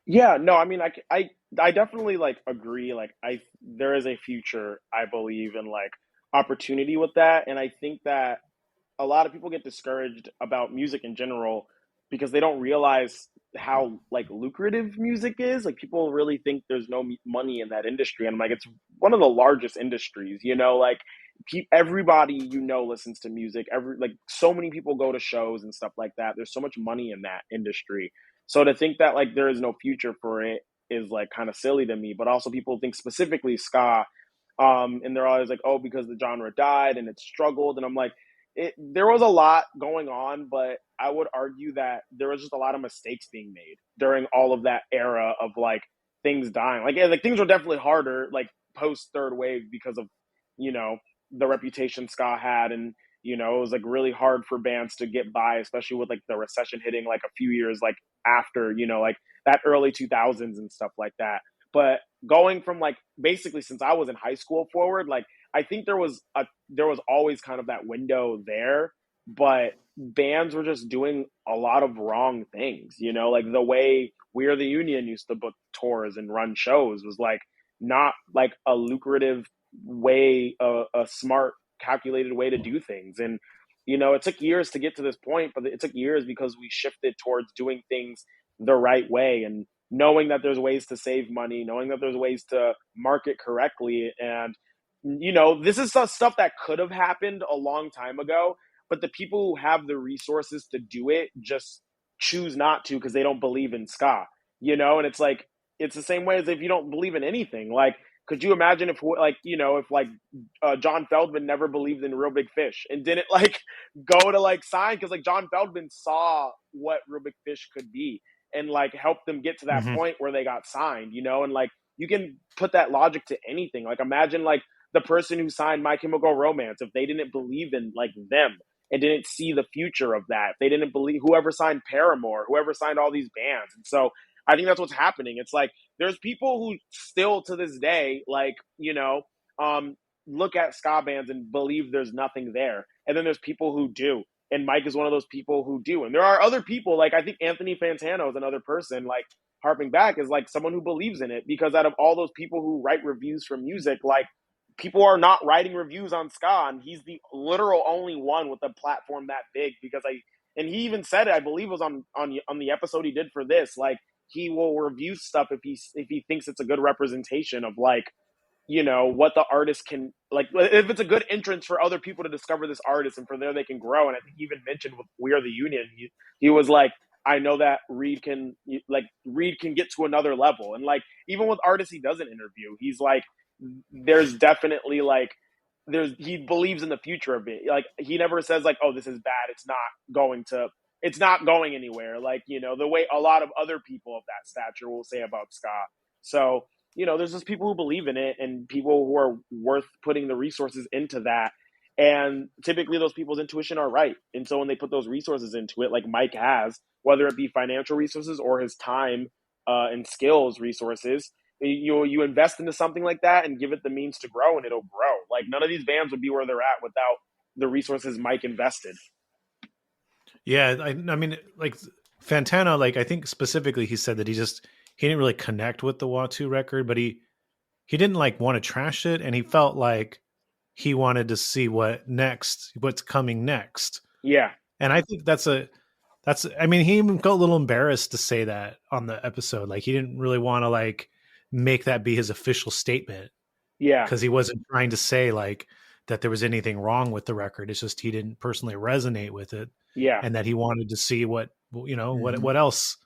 Yeah, no, I mean, I definitely like agree. Like, there is a future, I believe, in like opportunity with that, and I think that a lot of people get discouraged about music in general because they don't realize how like lucrative music is. Like, people really think there's no money in that industry, and I'm like, it's one of the largest industries. Like everybody listens to music. Like so many people go to shows and stuff like that. There's so much money in that industry. So to think that like there is no future for it is like kind of silly to me. But also people think specifically ska, and they're always like, oh, because the genre died and it struggled, and I'm like, there was a lot going on, but I would argue that there was just a lot of mistakes being made during all of that era of like things dying. Like, yeah, like things were definitely harder, like post third wave, because of you know the reputation ska had, and it was like really hard for bands to get by, especially with like the recession hitting like a few years like after like that early 2000s and stuff like that. But going from like basically since I was in high school forward, like I think there was always kind of that window there, but bands were just doing a lot of wrong things. Like the way We Are the Union used to book tours and run shows was like not like a lucrative way, a smart, calculated way to do things. And it took years to get to this point, but it took years because we shifted towards doing things the right way and knowing that there's ways to save money, knowing that there's ways to market correctly. And this is stuff that could have happened a long time ago, but the people who have the resources to do it just choose not to because they don't believe in ska, and it's like, it's the same way as if you don't believe in anything. Like, could you imagine if John Feldman never believed in Real Big Fish and didn't like go to like sign? Because like John Feldman saw what Real Big Fish could be and like helped them get to that Mm-hmm. point where they got signed, and like you can put that logic to anything. Like, imagine like the person who signed My Chemical Romance, if they didn't believe in like them and didn't see the future of that, if they didn't believe, whoever signed Paramore, whoever signed all these bands. And so I think that's what's happening. It's like there's people who still to this day, like, look at ska bands and believe there's nothing there. And then there's people who do. And Mike is one of those people who do. And there are other people, like I think Anthony Fantano is another person, like harping back, is like someone who believes in it, because out of all those people who write reviews for music, like people are not writing reviews on ska, and he's the literal only one with a platform that big. And he even said it, I believe it was on the episode he did for this, like he will review stuff if he thinks it's a good representation of like what the artist can, like, if it's a good entrance for other people to discover this artist and for there they can grow. And I think he even mentioned with We Are the Union, he was like, I know that Reed can get to another level. And like even with artists he doesn't interview, he's like, there's definitely like he believes in the future of it. Like he never says like, oh, this is bad, it's not going anywhere, like the way a lot of other people of that stature will say about ska. So there's just people who believe in it and people who are worth putting the resources into that. And typically those people's intuition are right. And so when they put those resources into it, like Mike has, whether it be financial resources or his time and skills resources, you invest into something like that and give it the means to grow, and it'll grow. Like none of these bands would be where they're at without the resources Mike invested. Yeah. I mean, like Fantano, like I think specifically he said that he didn't really connect with the Watu record, but he didn't like want to trash it. And he felt like he wanted to see what's coming next. Yeah. And I think I mean, he even got a little embarrassed to say that on the episode. Like he didn't really want to like make that be his official statement. Yeah. Because he wasn't trying to say like that there was anything wrong with the record. It's just he didn't personally resonate with it. Yeah. And that he wanted to see what else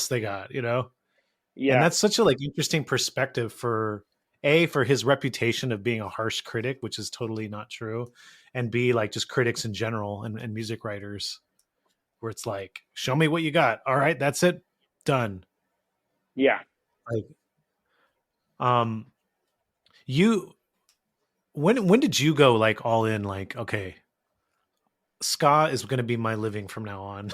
they got, Yeah. And that's such a like interesting perspective for his reputation of being a harsh critic, which is totally not true. and B, like just critics in general and music writers, where it's like, show me what you got. All right, that's it, done. Yeah. Like, um, you when did you go like all in? Like, okay, ska is going to be my living from now on.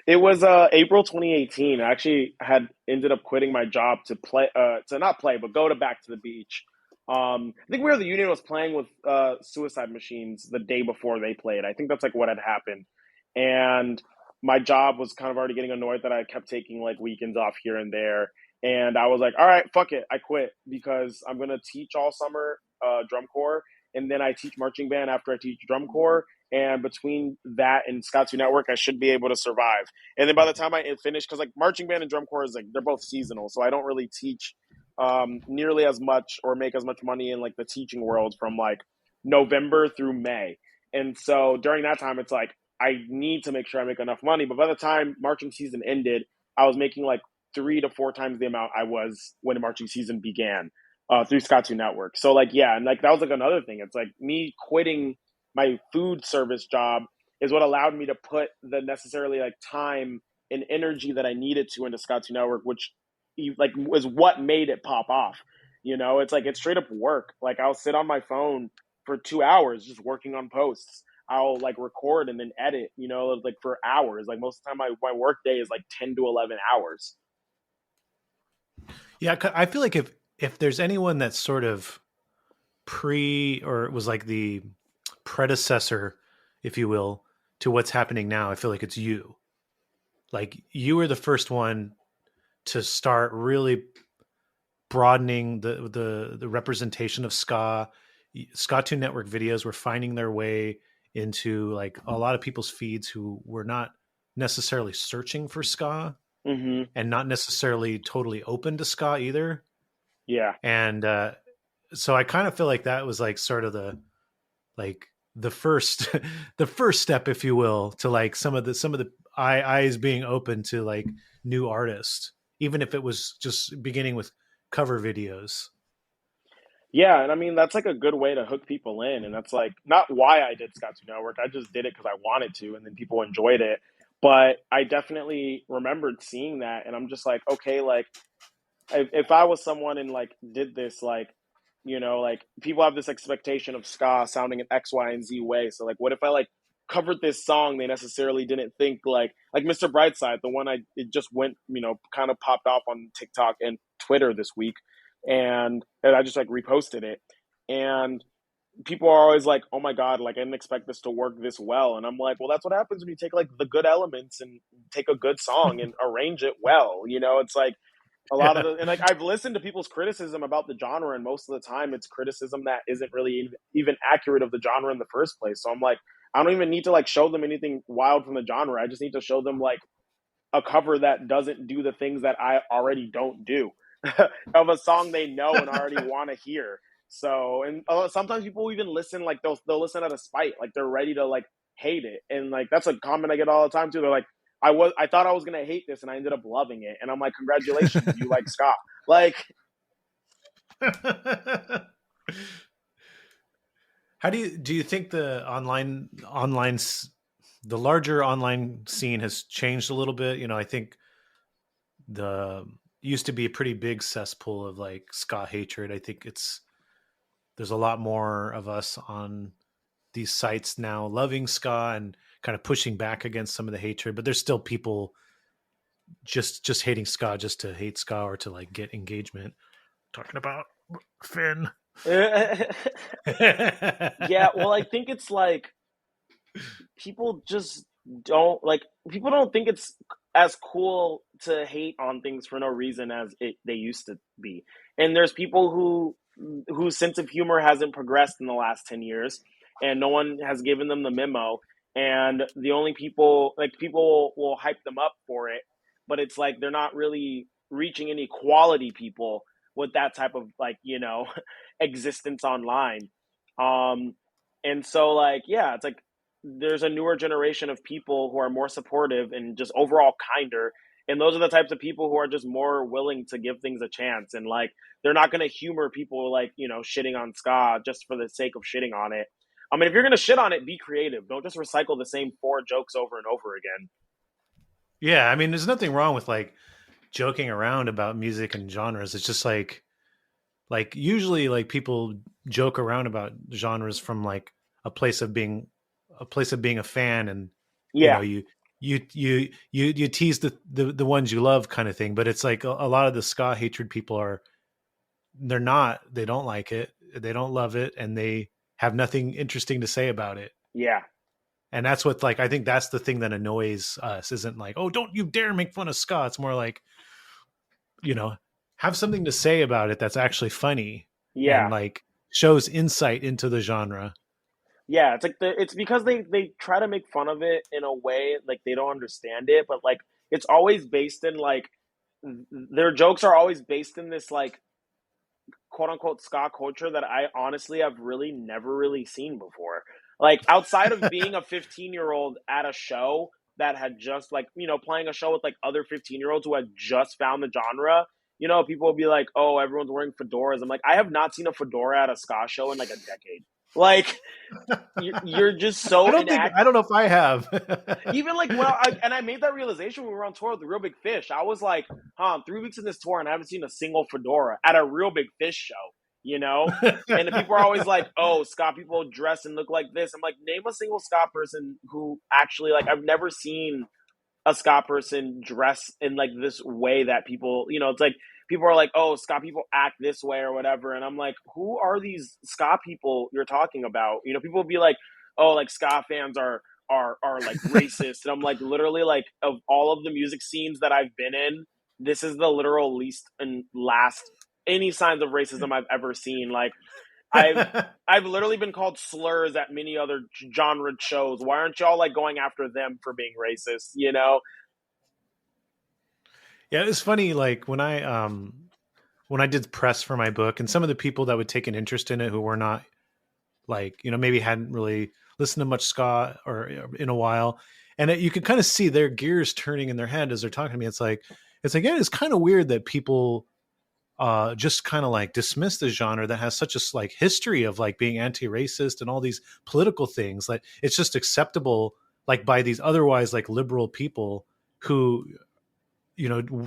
It was April 2018. I actually had ended up quitting my job to play to not play, but go to back to the beach. I think where the union was playing with Suicide Machines the day before they played. I think that's like what had happened. And my job was kind of already getting annoyed that I kept taking like weekends off here and there. And I was like, all right, fuck it. I quit because I'm gonna teach all summer drum corps, and then I teach marching band after I teach drum corps, and between that and Scottsview Network, I should be able to survive. And then by the time I finish, because like marching band and drum corps is like they're both seasonal, so I don't really teach nearly as much or make as much money in like the teaching world from like November through May. And so during that time, it's like I need to make sure I make enough money. But by the time marching season ended, I was making like 3 to 4 times the amount I was when the marching season began through Scottsview Network. So like yeah, and like that was like another thing. It's like me quitting my food service job is what allowed me to put the necessarily like time and energy that I needed to into Scottsview Network, which like was what made it pop off. You know, it's like it's straight up work. Like I'll sit on my phone for 2 hours just working on posts. I'll like record and then edit, you know, like for hours. Like most of the time my work day is like 10 to 11 hours. Yeah, I feel like if there's anyone that's sort of pre or it was like the predecessor, if you will, to what's happening now, I feel like it's you. Like you were the first one to start really broadening the representation of ska. Ska Tune Network videos were finding their way into like a lot of people's feeds who were not necessarily searching for ska Mm-hmm. and not necessarily totally open to ska either. Yeah. And so I kind of feel like that was like sort of the first the first step, if you will, to like some of the eyes being open to like new artists, even if it was just beginning with cover videos. Yeah, and I mean that's like a good way to hook people in, and that's like not why I did Scottsdale Network. I just did it because I wanted to, and then people enjoyed it. But I definitely remembered seeing that, and I'm just like, okay, like if I was someone and like did this, like you know, like people have this expectation of ska sounding an X, Y, and Z way. So like, what if I like covered this song they necessarily didn't think like Mr. Brightside, the one it just went, you know, kind of popped off on TikTok and Twitter this week, and I just like reposted it, and people are always like, "Oh my god, like I didn't expect this to work this well," and I'm like, "Well, that's what happens when you take like the good elements and take a good song and arrange it well." You know, it's like a lot of Yeah. the and like I've listened to people's criticism about the genre, and most of the time it's criticism that isn't really even accurate of the genre in the first place. So I'm like, I don't even need to like show them anything wild from the genre. I just need to show them like a cover that doesn't do the things that I already don't do of a song they know and already want to hear. So, and sometimes people even listen like they'll listen out of spite, like they're ready to like hate it, and like that's a comment I get all the time too. They're like, I thought I was gonna hate this, and I ended up loving it, and I'm like, congratulations, you like ska. Like, How do you think the the larger online scene has changed a little bit? You know, I think the used to be a pretty big cesspool of like ska hatred. I think there's a lot more of us on these sites now loving ska and kind of pushing back against some of the hatred, but there's still people just hating ska just to hate ska or to like get engagement. Talking about Finn. yeah, well, I think it's like people just people don't think it's as cool to hate on things for no reason as they used to be, and there's people whose sense of humor hasn't progressed in the last 10 years, and no one has given them the memo, and the only people will hype them up for it, but it's like they're not really reaching any quality people with that type of like, you know, existence online. um and so like yeah, it's like there's a newer generation of people who are more supportive and just overall kinder, and those are the types of people who are just more willing to give things a chance, and like they're not going to humor people like, you know, shitting on ska just for the sake of shitting on it. I mean, if you're gonna shit on it, be creative. Don't just recycle the same 4 jokes over and over again. Yeah, I mean, there's nothing wrong with like joking around about music and genres. It's just like usually like people joke around about genres from like a place of being a fan, and you know Yeah, you tease the ones you love kind of thing. But it's like a lot of the ska hatred people are, they don't like it, they don't love it, and they have nothing interesting to say about it. yeah, And that's what, like, I think that's the thing that annoys us. Isn't like, oh, don't you dare make fun of ska. It's more like, you know, have something to say about it that's actually funny and yeah. like shows insight into the genre. Yeah, it's like it's because they try to make fun of it in a way like they don't understand it, but like it's always based in like their jokes are always based in this like quote unquote ska culture that I honestly have really never really seen before. Like outside of being a 15-year-old at a show that had just like, playing a show with like other 15-year-olds who had just found the genre, people will be like, "Oh, everyone's wearing fedoras." I'm like, I have not seen a fedora at a ska show in like a decade. Like you're just so I don't know if I have. even like and I made that realization when we were on tour with the Real Big Fish. I was like, huh, I'm 3 weeks in this tour and I haven't seen a single fedora at a Real Big Fish show. And the people are always like, oh, ska people dress and look like this. I'm like, name a single ska person who actually, like, I've never seen a ska person dress in like this way that people, it's like people are like, oh, ska people act this way or whatever. And I'm like, who are these ska people you're talking about? People will be like, oh, like ska fans are like racist. And I'm like, literally, like, of all of the music scenes that I've been in, this is the literal least and last any signs of racism I've ever seen. Like, I've literally been called slurs at many other genre shows. Why aren't y'all like going after them for being racist? Yeah, it's funny. Like when I did press for my book, and some of the people that would take an interest in it who were not like, maybe hadn't really listened to much ska or in a while, and you could kind of see their gears turning in their head as they're talking to me. Yeah, it's kind of weird that people just kind of like dismiss the genre that has such a like history of like being anti-racist and all these political things. Like it's just acceptable like by these otherwise like liberal people who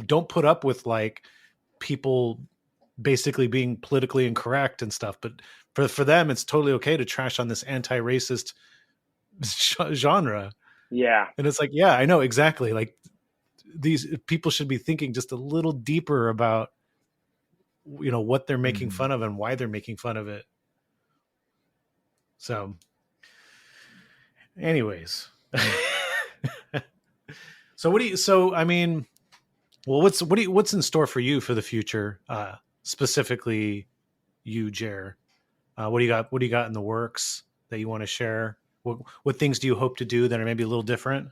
don't put up with like people basically being politically incorrect and stuff. But for them, it's totally okay to trash on this anti-racist genre. Yeah. And it's like, yeah, I know exactly. Like these people should be thinking just a little deeper about what they're making fun of and why they're making fun of it. So anyways, I mean, well, what's in store for you for the future? Specifically you, JER. What do you got in the works that you want to share? What things do you hope to do that are maybe a little different?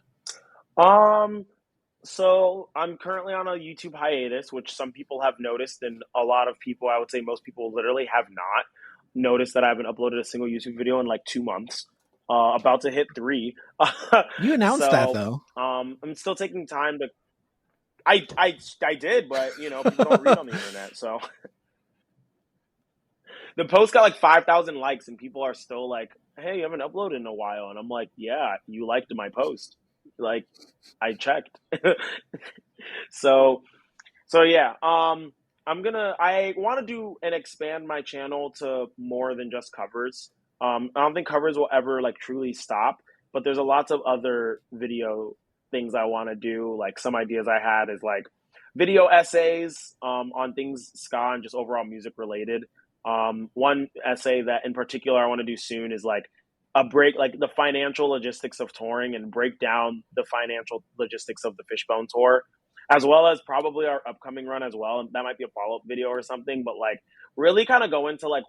So I'm currently on a YouTube hiatus, which some people have noticed, and a lot of people, I would say most people literally have not noticed that I haven't uploaded a single YouTube video in like 2 months. About to hit 3. You announced that So though. I'm still taking time to. I did, but people don't read on the internet, so the post got like 5,000 likes, and people are still like, "Hey, you haven't uploaded in a while," and I'm like, "Yeah, you liked my post, like I checked." So yeah, I want to do and expand my channel to more than just covers. I don't think covers will ever like truly stop, but there's a lots of other video things I want to do. Like some ideas I had is like video essays on things ska and just overall music related. One essay that in particular I want to do soon is like a break, like the financial logistics of touring and break down the financial logistics of the Fishbone tour, as well as probably our upcoming run as well. And that might be a follow-up video or something, but like really kind of go into like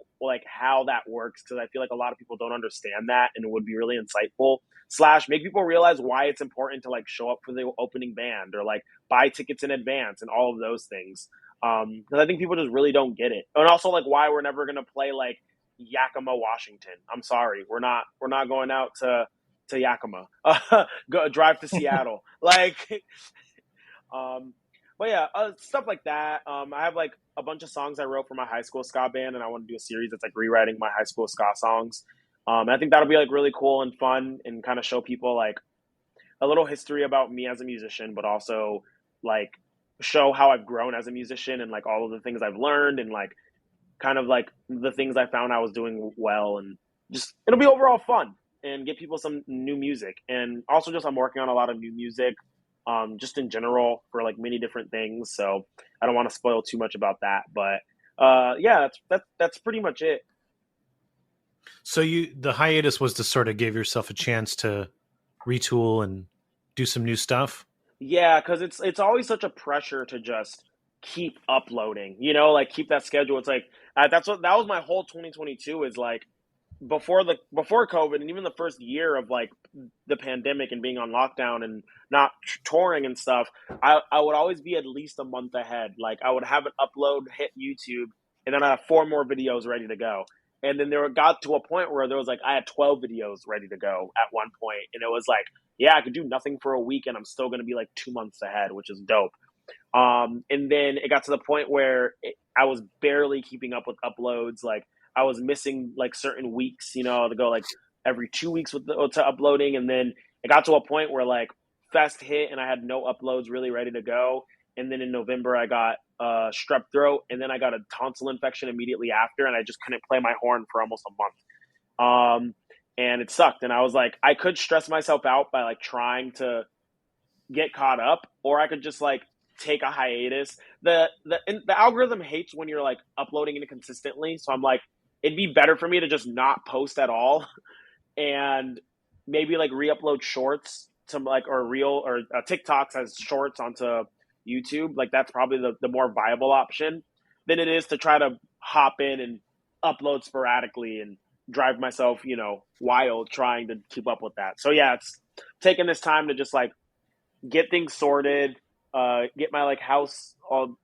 how that works, because I feel like a lot of people don't understand that, and it would be really insightful / make people realize why it's important to like show up for the opening band or like buy tickets in advance and all of those things. Because I think people just really don't get it, and also like why we're never gonna play like Yakima, Washington. I'm sorry, we're not going out to Yakima. Go drive to Seattle, like. But yeah, stuff like that. I have like a bunch of songs I wrote for my high school ska band, and I want to do a series that's like rewriting my high school ska songs. I think that'll be like really cool and fun and kind of show people like a little history about me as a musician, but also like show how I've grown as a musician and like all of the things I've learned and like kind of like the things I found I was doing well, and just it'll be overall fun and get people some new music. And also just I'm working on a lot of new music, just in general for like many different things. So I don't want to spoil too much about that, but yeah, that's pretty much it. So the hiatus was to sort of give yourself a chance to retool and do some new stuff. Yeah, because it's always such a pressure to just keep uploading, you know, like keep that schedule. It's like that's what that was my whole 2022 is like before COVID and even the first year of like the pandemic and being on lockdown and not touring and stuff. I would always be at least a month ahead. Like I would have an upload hit YouTube, and then I have 4 more videos ready to go. And then there got to a point where there was like I had 12 videos ready to go at one point, and it was like, yeah, I could do nothing for a week, and I'm still going to be like 2 months ahead, which is dope. And then it got to the point where I was barely keeping up with uploads. Like I was missing like certain weeks, you know, to go like every 2 weeks to uploading. And then it got to a point where like Fest hit and I had no uploads really ready to go. And then in November I got strep throat, and then I got a tonsil infection immediately after, and I just couldn't play my horn for almost a month. And it sucked. And I was like, I could stress myself out by like trying to get caught up, or I could just like take a hiatus. The algorithm hates when you're like uploading inconsistently, so I'm like, it'd be better for me to just not post at all and maybe like re-upload shorts to like or reel or TikToks as shorts onto YouTube. Like that's probably the more viable option than it is to try to hop in and upload sporadically and drive myself, you know, wild trying to keep up with that. So yeah, it's taking this time to just like get things sorted, get my like house all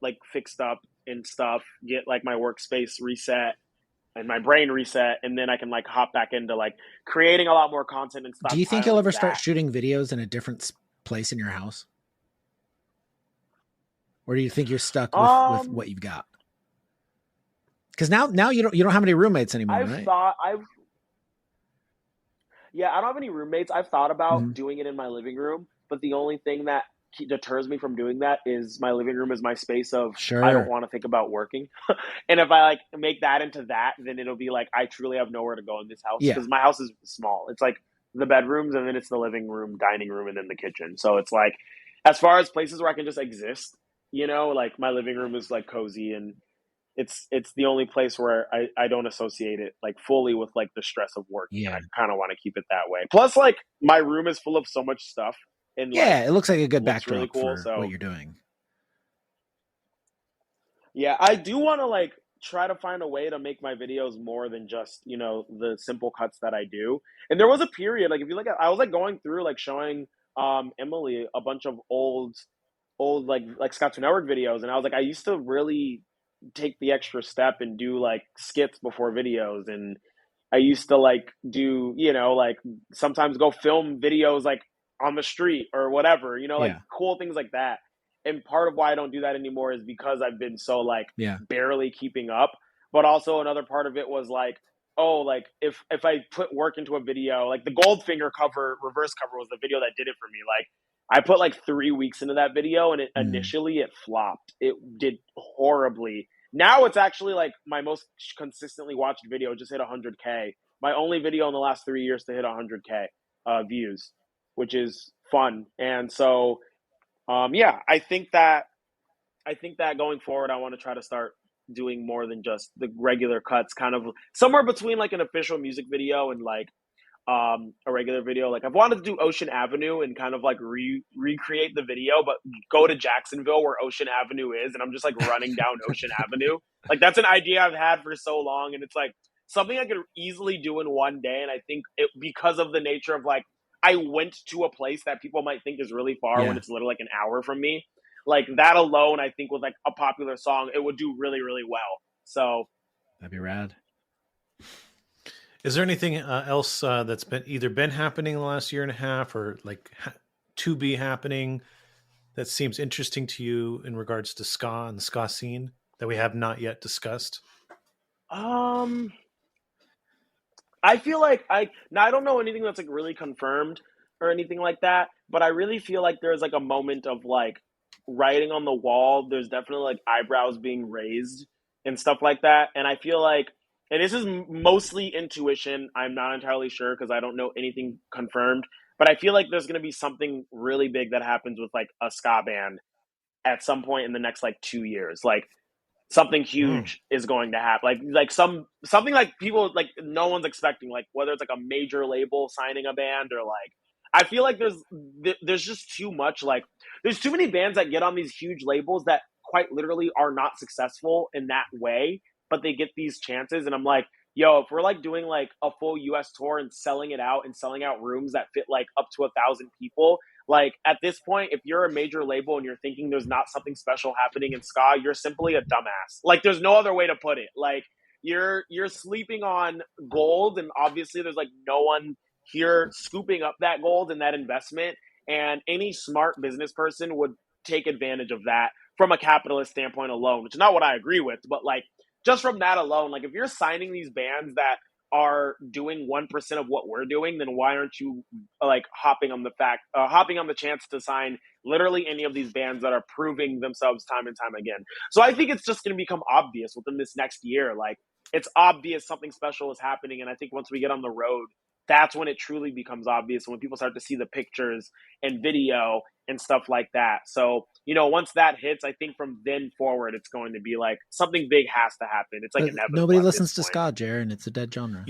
like fixed up and stuff, get like my workspace reset and my brain reset, and then I can like hop back into like creating a lot more content and Do you think you'll stockpiling ever start that. shooting videos in a different place in your house? Or do you think you're stuck with what you've got? Because now you don't have any roommates anymore, right? Yeah, I don't have any roommates. I've thought about doing it in my living room, but the only thing that deters me from doing that is my living room is my space of I don't want to think about working. And if I like make that into that, then it'll be like I truly have nowhere to go in this house because my house is small. It's like the bedrooms, and then it's the living room, dining room, and then the kitchen. So it's like as far as places where I can just exist, you know, like my living room is like cozy, and it's the only place where I don't associate it like fully with like the stress of working. Yeah. And I kind of want to keep it that way. Plus, like my room is full of so much stuff, and like it looks like a good backdrop really cool, for so what you're doing. yeah, I do want to like try to find a way to make my videos more than just, you know, the simple cuts that I do. And there was a period, like if you look at, I was like going through like showing Emily a bunch of old like Scott Network videos, and I was like, I used to really take the extra step and do like skits before videos, and I used to like do, you know, like sometimes go film videos like on the street or whatever, you know, like cool things like that. And part of why I don't do that anymore is because I've been so like barely keeping up. But also another part of it was like, oh, like if I put work into a video, like the Goldfinger cover, reverse cover was the video that did it for me. Like I put like 3 weeks into that video, and initially it flopped. It did horribly. Now it's actually like my most consistently watched video just hit 100K. My only video in the last 3 years to hit 100K views, which is fun. And so, yeah, I think that going forward, I want to try to start doing more than just the regular cuts, kind of somewhere between like an official music video and like a regular video. Like I've wanted to do Ocean Avenue and kind of like recreate the video, but go to Jacksonville where Ocean Avenue is, and I'm just like running down Ocean Avenue. Like that's an idea I've had for so long, and it's like something I could easily do in one day. And I think it because of the nature of like I went to a place that people might think is really far when it's literally like an hour from me. Like that alone, I think with like a popular song, it would do really, really well. So that'd be rad. Is there anything else that's been happening in the last year and a half, or like to be happening that seems interesting to you in regards to ska and the ska scene that we have not yet discussed? I I feel like I don't know anything that's like really confirmed or anything like that, but I really feel like there's like a moment of like writing on the wall. There's definitely like eyebrows being raised and stuff like that, and I feel like, and this is mostly intuition. I'm not entirely sure because I don't know anything confirmed, but I feel like there's going to be something really big that happens with like a ska band at some point in the next like 2 years. Like something huge is going to happen. Like something like people like no one's expecting. Like whether it's like a major label signing a band or like I feel like there's just too much. Like there's too many bands that get on these huge labels that quite literally are not successful in that way, but they get these chances. And I'm like, yo, if we're like doing like a full US tour and selling it out and selling out rooms that fit like up to 1,000 people, like at this point, if you're a major label and you're thinking there's not something special happening in ska, you're simply a dumbass. Like there's no other way to put it. Like you're sleeping on gold, and obviously there's like no one here scooping up that gold and that investment. And any smart business person would take advantage of that from a capitalist standpoint alone, which is not what I agree with, but like just from that alone, like if you're signing these bands that are doing 1% of what we're doing, then why aren't you like hopping on the chance to sign literally any of these bands that are proving themselves time and time again? So I think it's just going to become obvious within this next year. Like it's obvious something special is happening. And I think once we get on the road, that's when it truly becomes obvious, when people start to see the pictures and video and stuff like that. So, once that hits, I think from then forward, it's going to be like something big has to happen. It's like inevitable. Nobody listens to ska, JER, and it's a dead genre.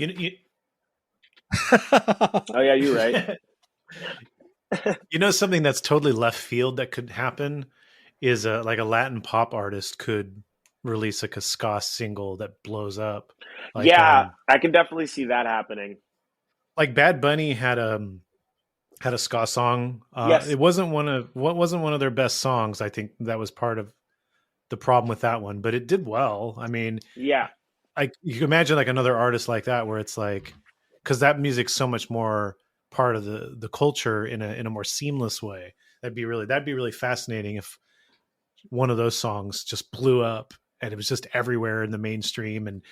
Oh yeah, you're right. Something that's totally left field that could happen is like a Latin pop artist could release like a ska single that blows up. Like, yeah, I can definitely see that happening. Like Bad Bunny had a ska song. Yes. It wasn't one of their best songs. I think that was part of the problem with that one, but it did well. I mean, yeah, you can imagine like another artist like that, where it's like, because that music's so much more part of the culture in a more seamless way. That'd be really fascinating if one of those songs just blew up and it was just everywhere in the mainstream and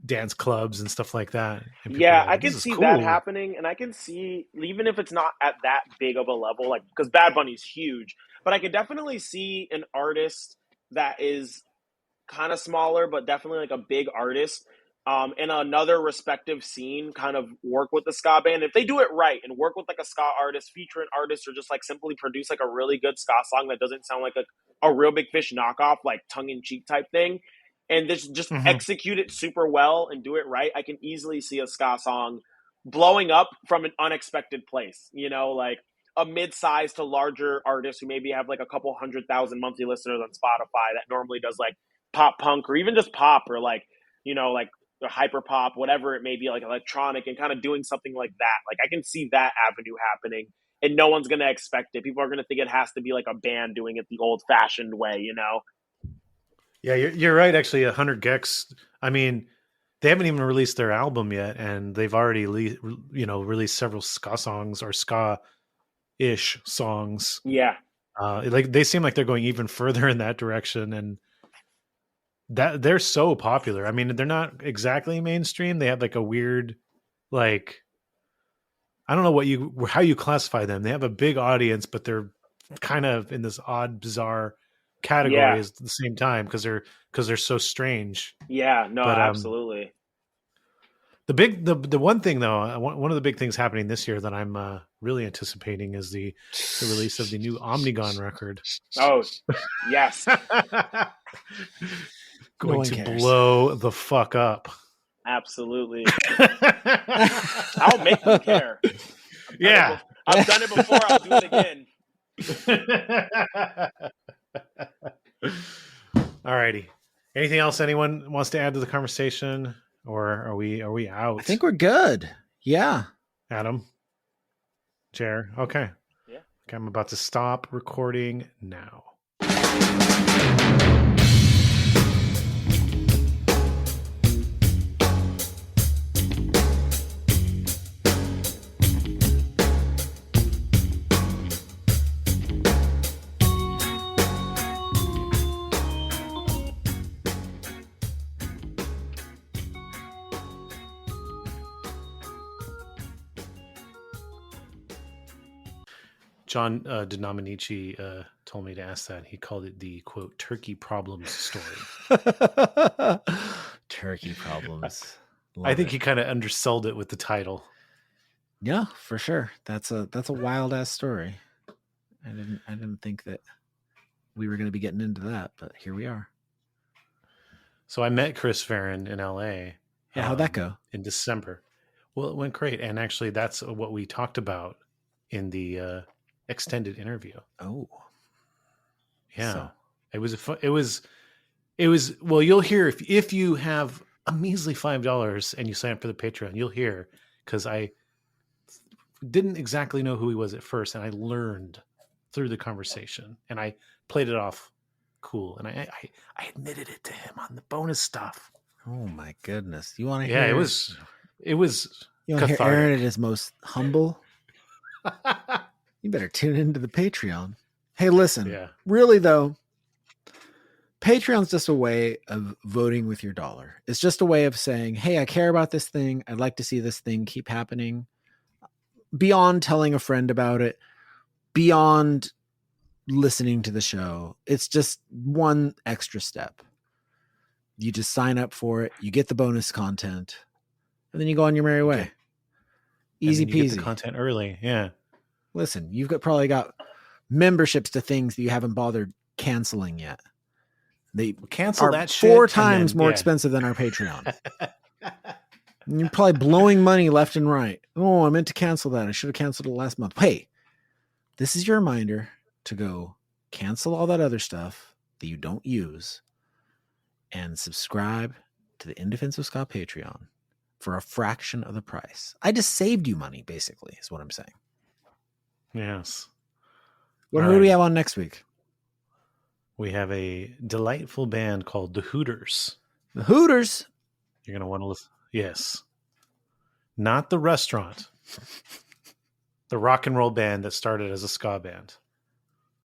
dance clubs and stuff like that. Yeah, like, I can see that happening, and I can see, even if it's not at that big of a level, like because Bad Bunny's huge, but I could definitely see an artist that is kind of smaller, but definitely like a big artist, in another respective scene, kind of work with the ska band. If they do it right and work with like a ska artist, feature an artist, or just like simply produce like a really good ska song that doesn't sound like a Real Big Fish knockoff, like tongue-in-cheek type thing, and just execute it super well and do it right, I can easily see a ska song blowing up from an unexpected place. Like a mid-sized to larger artist who maybe have like a couple 100,000 monthly listeners on Spotify that normally does like pop punk or even just pop, or like, like hyper pop, whatever it may be, like electronic, and kind of doing something like that. Like I can see that avenue happening, and no one's going to expect it. People are going to think it has to be like a band doing it the old fashioned way, Yeah, you're right. Actually, 100 Gex. I mean, they haven't even released their album yet, and they've already released several ska songs or ska-ish songs. Yeah, like they seem like they're going even further in that direction, and that they're so popular. I mean, they're not exactly mainstream. They have like a weird, like, I don't know how you classify them. They have a big audience, but they're kind of in this odd, bizarre category at the same time because they're so strange. Yeah, no, but, absolutely. The one thing though, one of the big things happening this year that I'm really anticipating is the release of the new Omnigon record. Oh, yes. Going to blow the fuck up. Absolutely. I'll make them care. I've done it before. I'll do it again. Alrighty. Anything else anyone wants to add to the conversation, or are we out? I think we're good. Yeah. Adam, JER. Okay. Yeah. Okay, I'm about to stop recording now. John DiNominici told me to ask that. He called it the, quote, turkey problems story. Turkey problems. I think Love he it. kind of undersold it with the title. Yeah, for sure. That's a wild ass story. I didn't think that we were going to be getting into that, but here we are. So I met Chris Farron in LA. Yeah, how'd that go? In December. Well, it went great. And actually, that's what we talked about in the extended interview. Oh. Yeah. So. It was, well, you'll hear if you have a measly $5 and you sign up for the Patreon, you'll hear, because I didn't exactly know who he was at first. And I learned through the conversation and I played it off cool. And I admitted it to him on the bonus stuff. Oh my goodness. You want to hear? Yeah, it was you want to hear Aaron at his most humble? You better tune into the Patreon. Hey, listen, really though, Patreon's just a way of voting with your dollar. It's just a way of saying, hey, I care about this thing. I'd like to see this thing keep happening. Beyond telling a friend about it, beyond listening to the show, it's just one extra step. You just sign up for it. You get the bonus content, and then you go on your merry way. Okay. Easy peasy. You peasy. get the content early. Yeah. Listen, you've probably got memberships to things that you haven't bothered canceling yet. They cancel that shit 4 times more expensive than our Patreon. You're probably blowing money left and right. Oh, I meant to cancel that. I should have canceled it last month. Hey, this is your reminder to go cancel all that other stuff that you don't use and subscribe to the In Defense of Scott Patreon for a fraction of the price. I just saved you money, basically, is what I'm saying. Yes. Who do we have on next week? We have a delightful band called The Hooters. The Hooters? You're going to want to listen. Yes. Not the restaurant. The rock and roll band that started as a ska band.